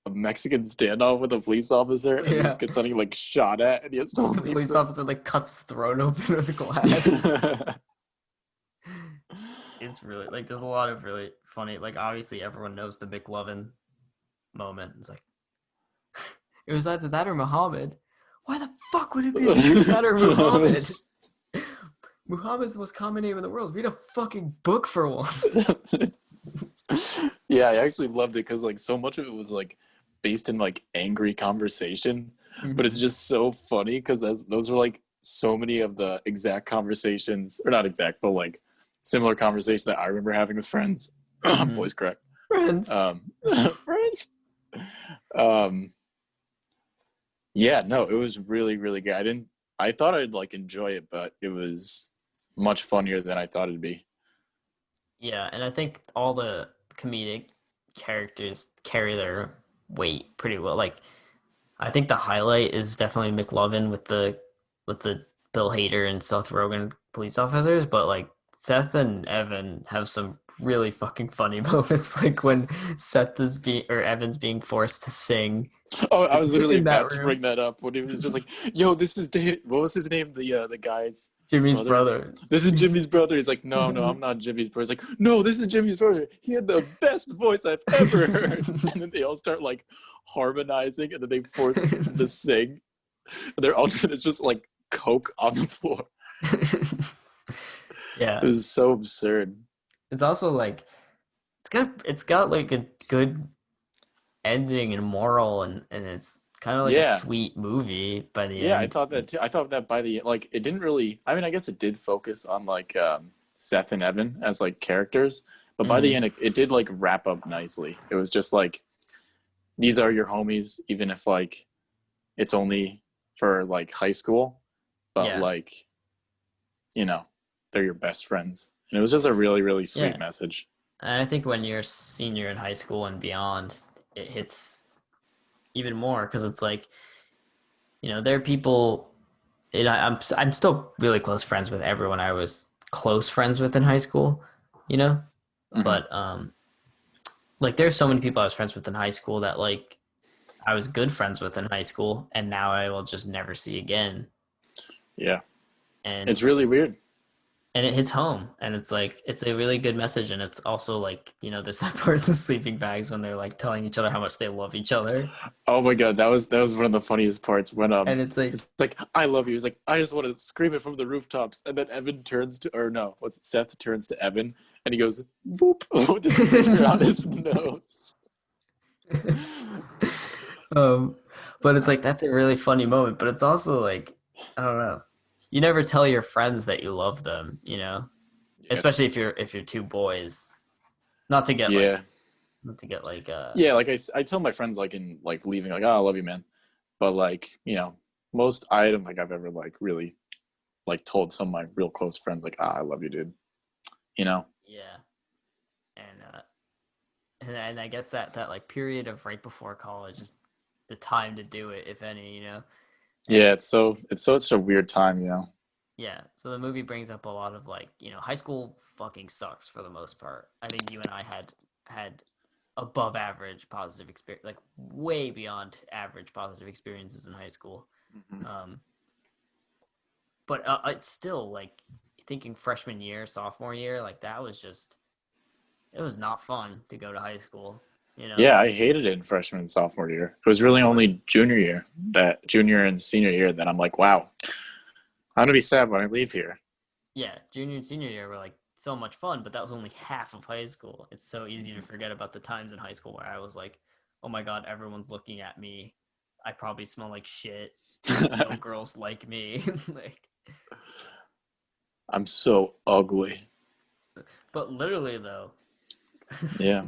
a Mexican standoff with a police officer and he Yeah, just gets something like shot at and he has to the leave police the. officer like cuts his throat open with a glass. It's really like there's a lot of really funny. Like obviously everyone knows the McLovin moment. It's like it was either that or Muhammad. Why the fuck would it be between that or Muhammad? Muhammad's the most common name in the world. Read a fucking book for once. Yeah, I actually loved it because like so much of it was like based in like angry conversation, but it's Mhm. just so funny because those are like so many of the exact conversations, or not exact, but like similar conversations that I remember having with friends. Mhm. Voice crack. Friends. Um, friends. Um, yeah, no, it was really, really good. I thought I'd like enjoy it, but it was much funnier than I thought it'd be. Yeah, and I think all the comedic characters carry their weight pretty well. Like I think the highlight is definitely McLovin with the Bill Hader and Seth Rogen police officers, but like Seth and Evan have some really fucking funny moments, like when Seth is being or Evan's being forced to sing Oh, I was literally in that about to room. bring that up when he was just like, "Yo, this is what was his name? The guy's Jimmy's brother. brothers. This is Jimmy's brother." He's like, "No, no, I'm not Jimmy's brother." He's like, "No, this is Jimmy's brother. He had the best voice I've ever heard." And then they all start like harmonizing, and then they force him to sing. And they're all it's just like coke on the floor. It Yeah. was so absurd. It's also like it's got like a good ending and moral and it's kind of like a Yeah, sweet movie by the yeah, I end. thought that too. I thought that by the like, it didn't really. I mean, I guess it did focus on like Seth and Evan as like characters, but by the Hmm. end, it did like wrap up nicely. It was just like these are your homies, even if like it's only for like high school, but Yeah. like you know, they're your best friends, and it was just a really really sweet Yeah. message. And I think when you're a senior in high school and beyond, it hits even more because it's like, there are people and I'm still really close friends with everyone I was close friends with in high school, you know? Hmm. But like there's so many people I was friends with in high school that like I was good friends with in high school and now I will just never see again. Yeah, And it's really weird. it hits home and it's like it's a really good message and it's also like, there's that part of the sleeping bags when they're like telling each other how much they love each other. Oh my god, that was one of the funniest parts when And it's like he's like, "I love you." He's like, "I just want to scream it from the rooftops," and then Evan turns to, or no, what's it, Seth turns to Evan and he goes, "Boop," with his finger on his nose. um but it's like that's a really funny moment, but it's also like I don't know. You never tell your friends that you love them, Yeah, especially if you're two boys. Not to get yeah, like not to get like yeah. Like I tell my friends like in like leaving like, "Oh, I love you, man," but like most I don't think I've ever like really like told some of my real close friends like, "Ah, I love you, dude." You know? yeah. And I guess that like period of right before college is the time to do it, if any. Yeah, And it's a weird time. yeah, so the movie brings up a lot of like, high school fucking sucks for the most part. I think you and I had above average positive experience, like way beyond average positive experiences in high school. Mhm. Um, but it's still like thinking freshman year, sophomore year, like that was just it was not fun to go to high school, you know. Yeah, I hated it in freshman and sophomore year. It was really only junior and senior year that I'm like, wow, I'm gonna be sad when I leave here. Yeah, junior and senior year were like so much fun, but that was only half of high school. It's so easy to forget about the times in high school where I was like, oh my god, everyone's looking at me. I probably smell like shit. No girls like me. Like, I'm so ugly. but literally though, Yeah.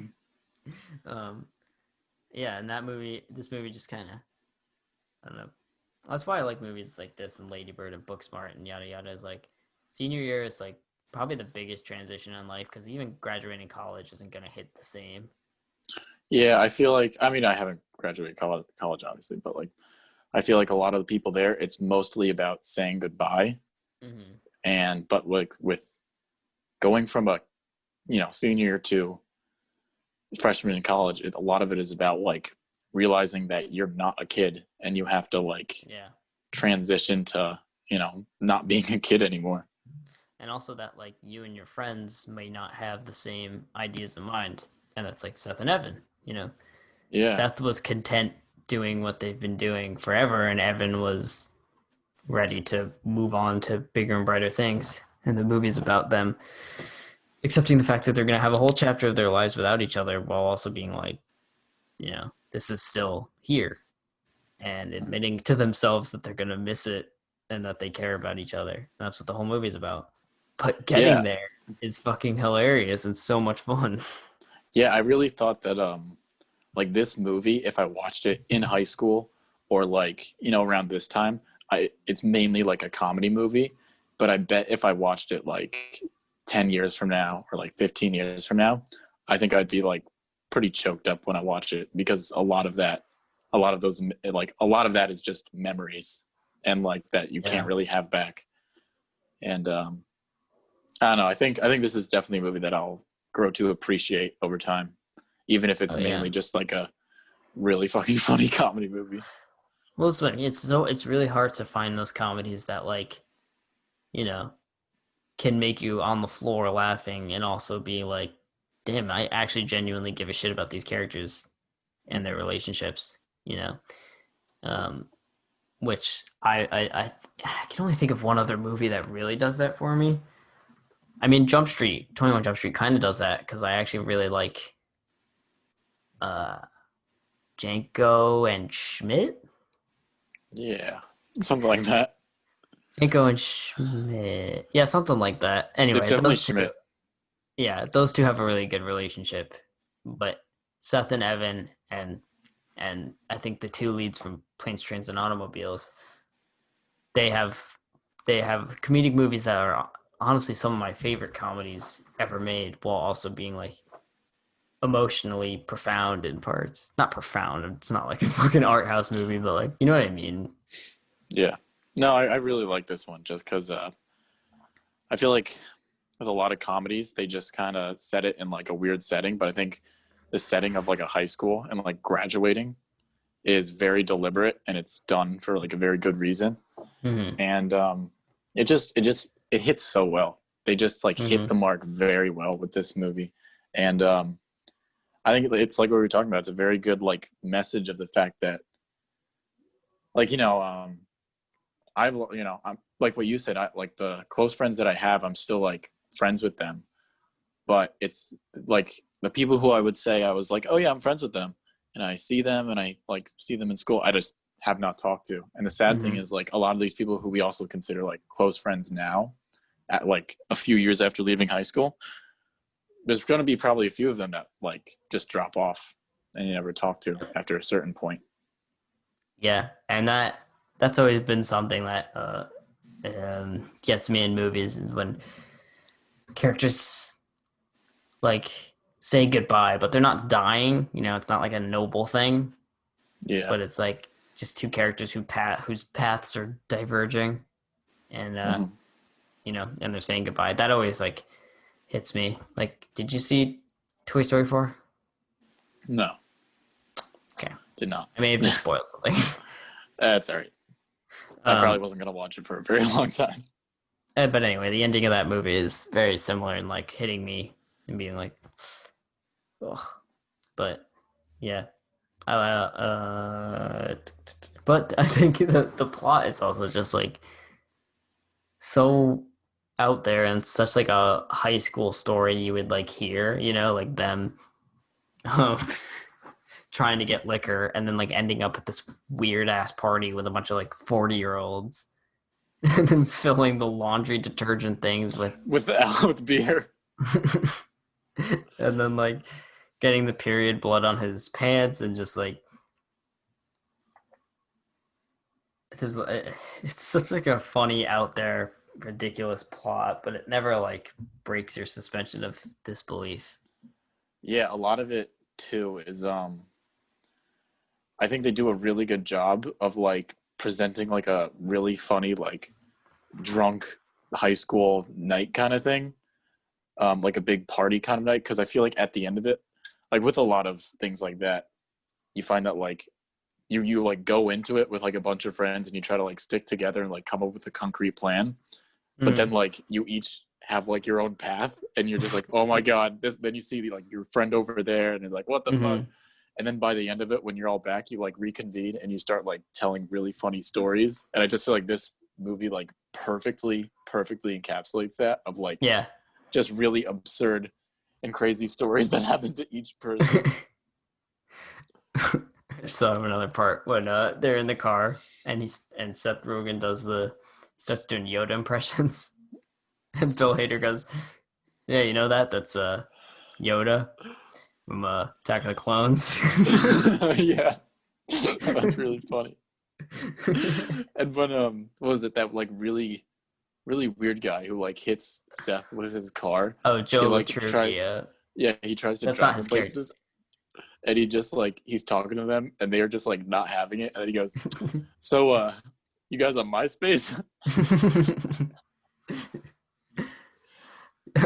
um, yeah, and this movie just kind of, I don't know. That's why I like movies like this and Lady Bird and Booksmart and yada yada. Is like senior year is like probably the biggest transition in life because even graduating college isn't gonna hit the same. Yeah, I feel like I mean I haven't graduated college obviously, but like I feel like a lot of the people there, it's mostly about saying goodbye. Mm-hmm. And but like with going from a senior to freshman in college, a lot of it is about like realizing that you're not a kid and you have to like Yeah. transition to not being a kid anymore. And also that like you and your friends may not have the same ideas in mind, and that's like Seth and Evan. Yeah, Seth was content doing what they've been doing forever, and Evan was ready to move on to bigger and brighter things. And the movie's about them accepting the fact that they're going to have a whole chapter of their lives without each other, while also being like, this is still here, and admitting to themselves that they're going to miss it and that they care about each other. That's what the whole movie's about. But getting Yeah, there is fucking hilarious and so much fun. yeah. I really thought that like this movie, if I watched it in high school or like around this time, it's mainly like a comedy movie. But I bet if I watched it like 10 years from now or like 15 years from now, I think I'd be like pretty choked up when I watch it because a lot of those like a lot of that is just memories and like that you can't Yeah. really have back. And I don't know. I think this is definitely a movie that I'll grow to appreciate over time, even if it's Oh yeah. mainly just like a really fucking funny comedy movie. Well, it's really hard to find those comedies that like, you know, can make you on the floor laughing and also be like, damn, I actually genuinely give a shit about these characters and their relationships, you know. Um, which I can only think of one other movie that really does that for me. I mean, 21 Jump Street kind of does that because I actually really like uh Janko and Schmidt. Yeah, something like that. Janko and Schmidt. Yeah, something like that. It's Anyway, definitely those two, Schmidt. yeah, those two have a really good relationship. But Seth and Evan and I think the two leads from Planes, Trains, and Automobiles, they have they have comedic movies that are honestly some of my favorite comedies ever made, while also being like emotionally profound in parts. Not profound. It's not like a fucking art house movie, but like you know what I mean. Yeah. No, I really like this one just because I feel like with a lot of comedies, they just kind of set it in like a weird setting. But I think the setting of like a high school and like graduating is very deliberate and it's done for like a very good reason. Mm-hmm. And it hits so well. They just like hit Mm-hmm. the mark very well with this movie. And I think it's like what we were talking about. It's a very good like message of the fact that like I'm like what you said. I like the close friends that I have. I'm still like friends with them, but it's like the people who I would say I was like, oh yeah, I'm friends with them, and I see them and I like see them in school. I just have not talked to. And the sad thing Mm-hmm. is like a lot of these people who we also consider like close friends now, at like a few years after leaving high school, there's going to be probably a few of them that like just drop off and you never talk to after a certain point. Yeah, and that's always been something that gets me in movies is when characters like say goodbye, but they're not dying. You know, it's not like a noble thing, Yeah. but it's like just two characters whose paths are diverging, and Mm-hmm. and they're saying goodbye. That always like hits me. Like, did you see Toy Story 4? No, Okay, did not. I may have just spoiled something. That's all right. I probably um, wasn't going to watch it for a very long time. but anyway, the ending of that movie is very similar and like hitting me and being like, ugh. But yeah, but I think the plot is also just like so out there and such like a high school story you would like hear, like them um, trying to get liquor and then like ending up at this weird ass party with a bunch of like 40-year-olds and then filling the laundry detergent things with With beer. and then like getting the period blood on his pants and just like there's it's such like a funny out there ridiculous plot, but it never like breaks your suspension of disbelief. Yeah, a lot of it too is I think they do a really good job of like presenting like a really funny like drunk high school night kind of thing. Like a big party kind of night because I feel like at the end of it, like with a lot of things like that, you find that like you like go into it with like a bunch of friends and you try to like stick together and like come up with a concrete plan, but then Mm. like you each have like your own path and you're just like, oh my god, this. Then you see like your friend over there and you're like, what the fuck. Mm-hmm. And then by the end of it, when you're all back, you like reconvene and you start like telling really funny stories. And I just feel like movie like perfectly encapsulates that of like Yeah. just really absurd and crazy stories that happen to each person. I just thought of another part when they're in the car and Seth Rogen starts doing Yoda impressions, and Bill Hader goes, "Yeah, you know that's Yoda from Attack of the Clones." Yeah, that's really funny. And when what was it, that like really weird guy who like hits Seth with his car? Oh, He Joe like tries, Latrugia. yeah, he tries to That's not drive him his character. places, and he just like he's talking to them, and they're just like not having it, and he goes, "So, you guys on MySpace?"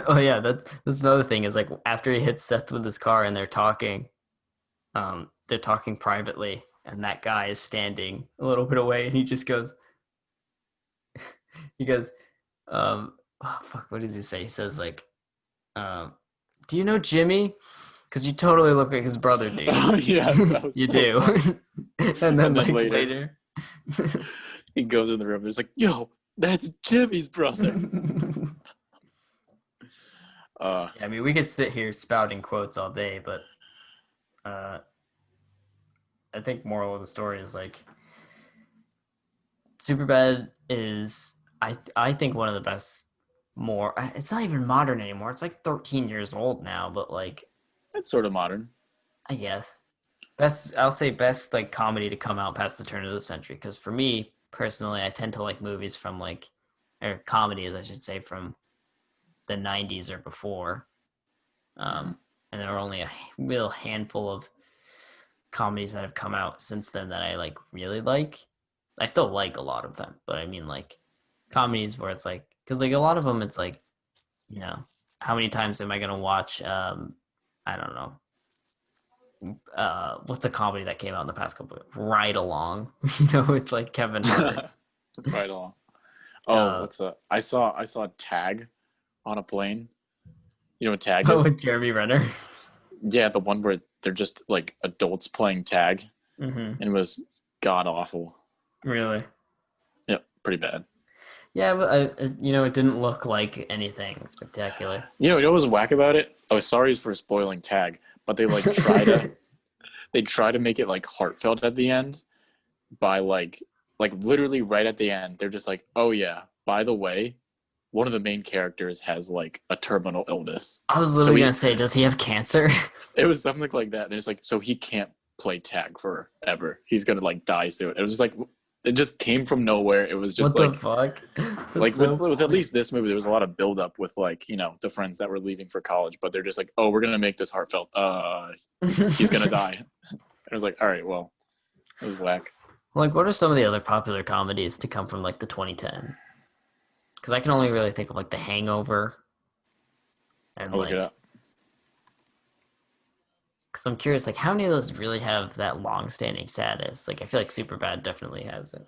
Oh yeah, that's another thing is like after he hits Seth with his car and they're talking privately, and that guy is standing a little bit away, and he goes, oh fuck, what does he say? He says like, do you know Jimmy? Because you totally look like his brother, dude. Oh yeah, that was You so do. funny. And then like later he goes in the room. There's like, "Yo, that's Jimmy's brother." Yeah, I mean, we could sit here spouting quotes all day, but I think moral of the story is like Superbad is I think one of the best. More, it's not even modern anymore. It's like 13 years old now, but like It's sort of modern. I guess I'll say best like comedy to come out past the turn of the century. Because for me personally, I tend to like movies from like or comedies, I should say, from the 90s or before. And there are only a real handful of comedies that have come out since then that I like really like. I still like a lot of them, but I mean like comedies where it's like because like a lot of them it's like how many times am I gonna watch I don't know what's a comedy that came out in the past couple of Ride Along. It's like Kevin Hart. Right along. Oh, I saw Tag on a plane. You know what Tag is? With Jeremy Renner. Yeah, the one where they're just like adults playing tag, Mm-hmm. and it was god awful. Really? Yep, pretty bad. Yeah, but it didn't look like anything spectacular. You know what was whack about it? Oh, sorry for spoiling Tag, but they like try to make it like heartfelt at the end by like literally right at the end they're just like, "Oh yeah, by the way, one of the main characters has like a terminal illness." I was So literally gonna say, does he have cancer? it was something like that, and it's like, so he can't play tag forever. He's gonna like die soon. It was like it just came from nowhere. It was just What the like fuck? like So with at least this movie, there was a lot of build up with like the friends that were leaving for college, but they're just like, "Oh, we're gonna make this heartfelt. He's gonna die." I was like, all right, well, it was whack. Like, what are some of the other popular comedies to come from like the 2010s? Because I can only really think of like The Hangover, and I'll look it like, up. because I'm curious, like, how many of those really have that long-standing status? Like, I feel like Superbad definitely has it.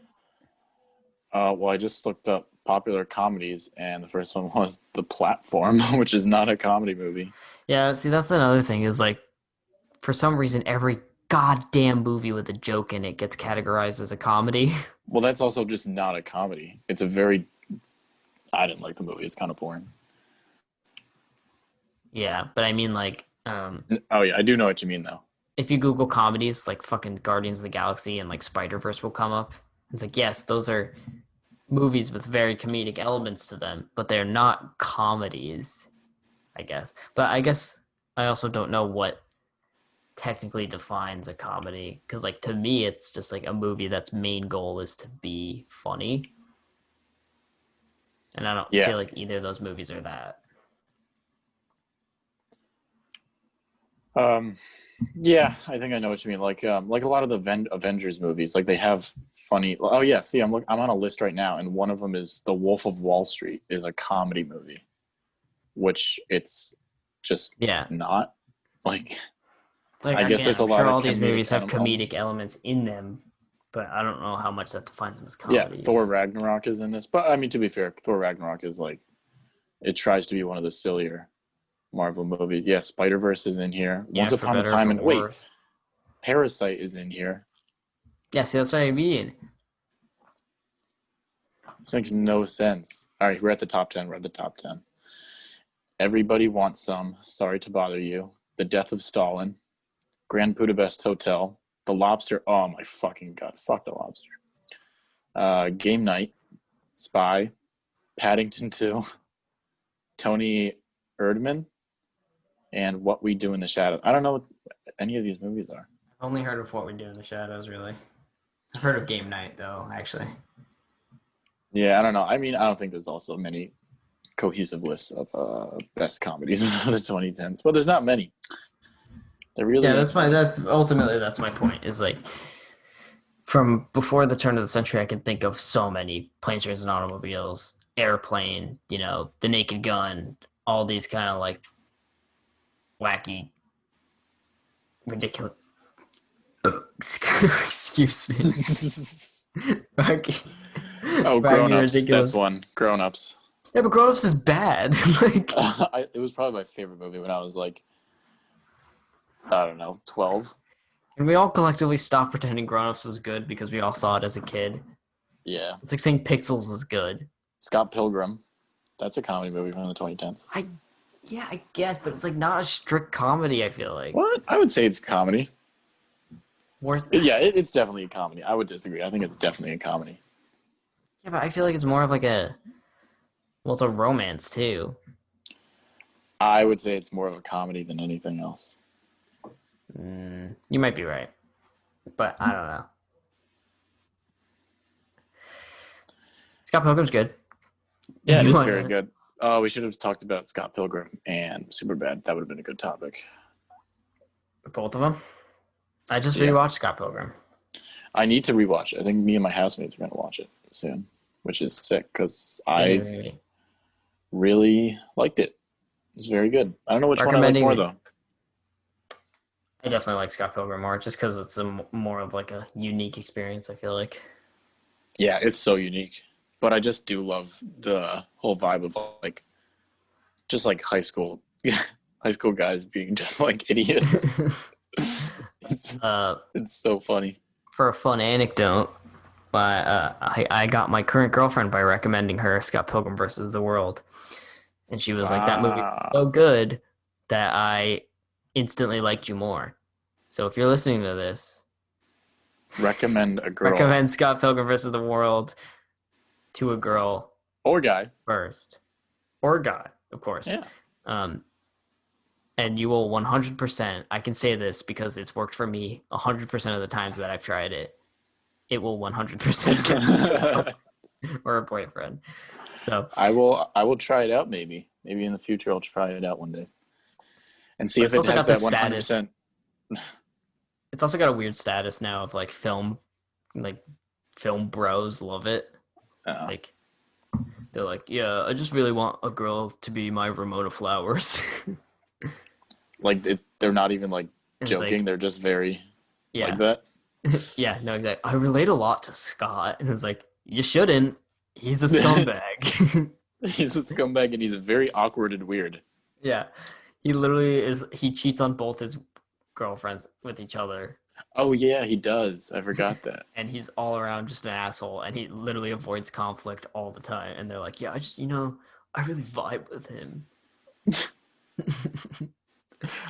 Well, I just looked up popular comedies, and the first one was The Platform, which is not a comedy movie. Yeah, see, that's another thing is like, for some reason, every goddamn movie with a joke in it gets categorized as a comedy. Well, that's also just not a comedy. It's a very. I didn't like the movie. It's kind of boring. Yeah, but I mean, like, Oh yeah, I do know what you mean though. if you Google comedies, like fucking Guardians of the Galaxy and like Spider-Verse will come up. It's like, yes, those are movies with very comedic elements to them, but they're not comedies, I guess. But I guess I also don't know what technically defines a comedy because, like, to me, it's just like a movie that's main goal is to be funny, and I don't Yeah. feel like either of those movies are that. Yeah, I think I know what you mean. Like a lot of the Avengers movies, like they have funny. Oh yeah, see, I'm on a list right now, and one of them is The Wolf of Wall Street is a comedy movie, which it's just Yeah, not. Like like I guess again, there's a I'm lot sure of all these movies have comedic elements. elements in them, but I don't know how much that defines them as Yeah, comedy. Thor Ragnarok is in this, but I mean to be fair, Thor Ragnarok is like it tries to be one of the sillier Marvel movies. Yeah, Spider-Verse is in here. Yeah, Once for Upon a better or Time for in wait, worse. Parasite is in here. Yeah, see, that's what I mean. This makes no sense. All right, we're at the top 10. We're at the top 10. Everybody Wants Some. Sorry to Bother You. The Death of Stalin. Grand Budapest Hotel. The Lobster. Oh my fucking god. Fuck The Lobster. Game Night. Spy. Paddington 2. Tony Erdmann. And What We Do in the Shadows. I don't know what any of these movies are. I've only heard of What We Do in the Shadows, really. I've heard of Game Night, though, actually. Yeah, I don't know. I mean, I don't think there's also many cohesive lists of best comedies of the 2010s. Well, there's not many. There really. Yeah, that's my point. Is like from before the turn of the century, I can think of so many Planes, Trains, and Automobiles, Airplane, The Naked Gun, all these kind of like wacky, ridiculous. Excuse me. Wacky. Oh, Grown Ups. That's one. Grown Ups. Yeah, but Grown Ups is bad. It was probably my favorite movie when I was like, I don't know, 12. Can we all collectively stop pretending Grown Ups was good because we all saw it as a kid? Yeah. It's like saying Pixels is good. Scott Pilgrim. That's a comedy movie from the 2010s. I guess, but it's like not a strict comedy, I feel like. What? I would say it's comedy. Worth Yeah, it's definitely a comedy. I would disagree. I think it's definitely a comedy. Yeah, but I feel like it's more of like it's a romance too. I would say it's more of a comedy than anything else. You might be right, but I don't know. Scott Pilgrim's good. Yeah, it is very good. Oh, we should have talked about Scott Pilgrim and Superbad. That would have been a good topic. Both of them? I just rewatched Scott Pilgrim. I need to rewatch it. I think me and my housemates are going to watch it soon, which is sick because I really liked it. It's very good. I don't know which one I like more, though. I definitely like Scott Pilgrim more just because it's more of like a unique experience, I feel like. Yeah, it's so unique. But I just do love the whole vibe of like, just like high school guys being just like idiots. It's so funny. For a fun anecdote, I got my current girlfriend by recommending her Scott Pilgrim versus the World. And she was like, that movie was so good that I instantly liked you more. So if you're listening to this, recommend a girl. Recommend Scott Pilgrim versus the World to a girl. Or guy. First. Or guy, of course. Yeah. And you will 100%, I can say this because it's worked for me 100% of the times that I've tried it. It will 100% get or a boyfriend. So I will try it out maybe. Maybe in the future I'll try it out one day. And see if it has that 100%. It's also got a weird status now of like film bros love it. Like they're like, yeah, I just really want a girl to be my Ramona Flowers. Like they're not even like joking. Like, they're just very like that. Yeah, no, exactly. I relate a lot to Scott, and it's like you shouldn't. He's a scumbag. He's a scumbag, and he's very awkward and weird. Yeah, he literally is. He cheats on both his girlfriends with each other. Oh yeah, he does. I forgot that. And he's all around just an asshole, and he literally avoids conflict all the time. And they're like, yeah, I really vibe with him.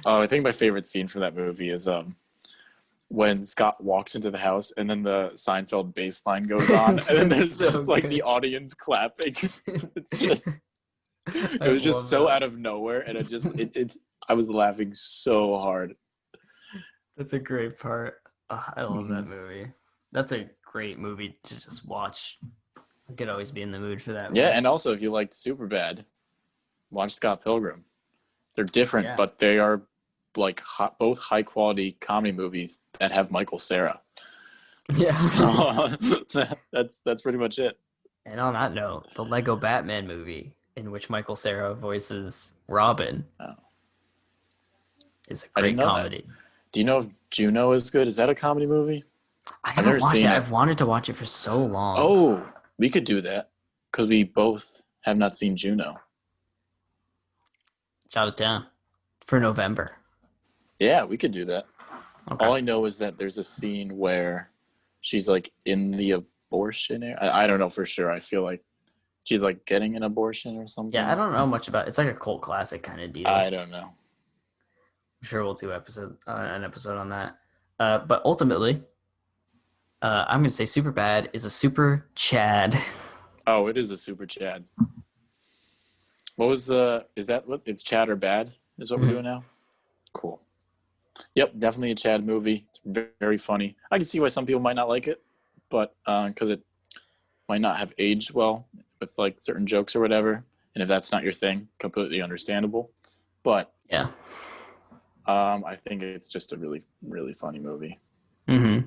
Oh, I think my favorite scene from that movie is when Scott walks into the house and then the Seinfeld bass line goes on and then there's so just like the audience clapping. It's just it was just so out of nowhere, and I was laughing so hard. That's a great part. I love that movie. That's a great movie to just watch. I could always be in the mood for that movie. Yeah, and also if you liked Superbad, watch Scott Pilgrim. They're different, but they are like both high quality comedy movies that have Michael Cera. Yeah. So that's pretty much it. And on that note, the Lego Batman movie, in which Michael Cera voices Robin, is a great comedy. That. Do you know if Juno is good? Is that a comedy movie? I haven't watched it. I've wanted to watch it for so long. Oh, we could do that because we both have not seen Juno. Jot it down for November. Yeah, we could do that. Okay. All I know is that there's a scene where she's like in the abortion. I don't know for sure. I feel like she's like getting an abortion or something. Yeah, I don't know much about it. It's like a cult classic kind of deal. I don't know. I'm sure we'll do an episode on that. But ultimately, I'm going to say Superbad is a super Chad. Oh, it is a super Chad. What was is that what? It's Chad or Bad is what we're doing now? Cool. Yep, definitely a Chad movie. It's very, very funny. I can see why some people might not like it, but because it might not have aged well with like certain jokes or whatever. And if that's not your thing, completely understandable. But Yeah. I think it's just a really, really funny movie. Mm-hmm.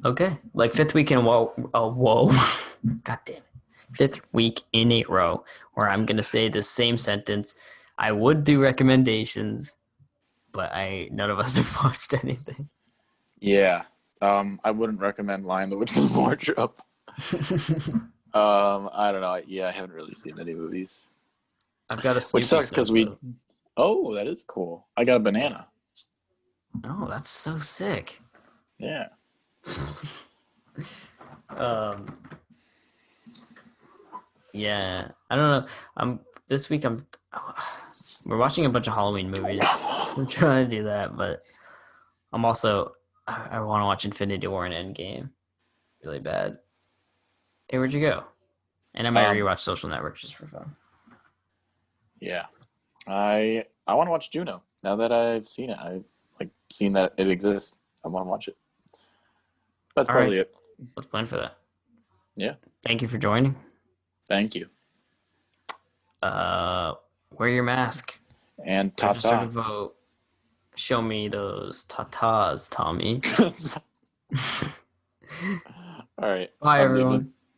Okay. Like fifth week in a whoa. God damn it. Fifth week in a row where I'm going to say the same sentence. I would do recommendations, but none of us have watched anything. Yeah. I wouldn't recommend Lion the Witch and the Wardrobe. I don't know. Yeah, I haven't really seen any movies. I've got a Which sucks because Oh, that is cool. I got a banana. Oh, that's so sick. Yeah. Yeah, I don't know. This week we're watching a bunch of Halloween movies. I'm trying to do that, but I'm also I want to watch Infinity War and Endgame really bad. Hey, where'd you go? And I might rewatch Social Network just for fun. Yeah. I want to watch Juno. Now that I've seen it, I've seen that it exists. I want to watch it. That's probably it. Let's plan for that. Yeah. Thank you for joining. Thank you. Wear your mask. And register to ta-ta. vote. Show me those tatas, Tommy. All right. Bye, everyone.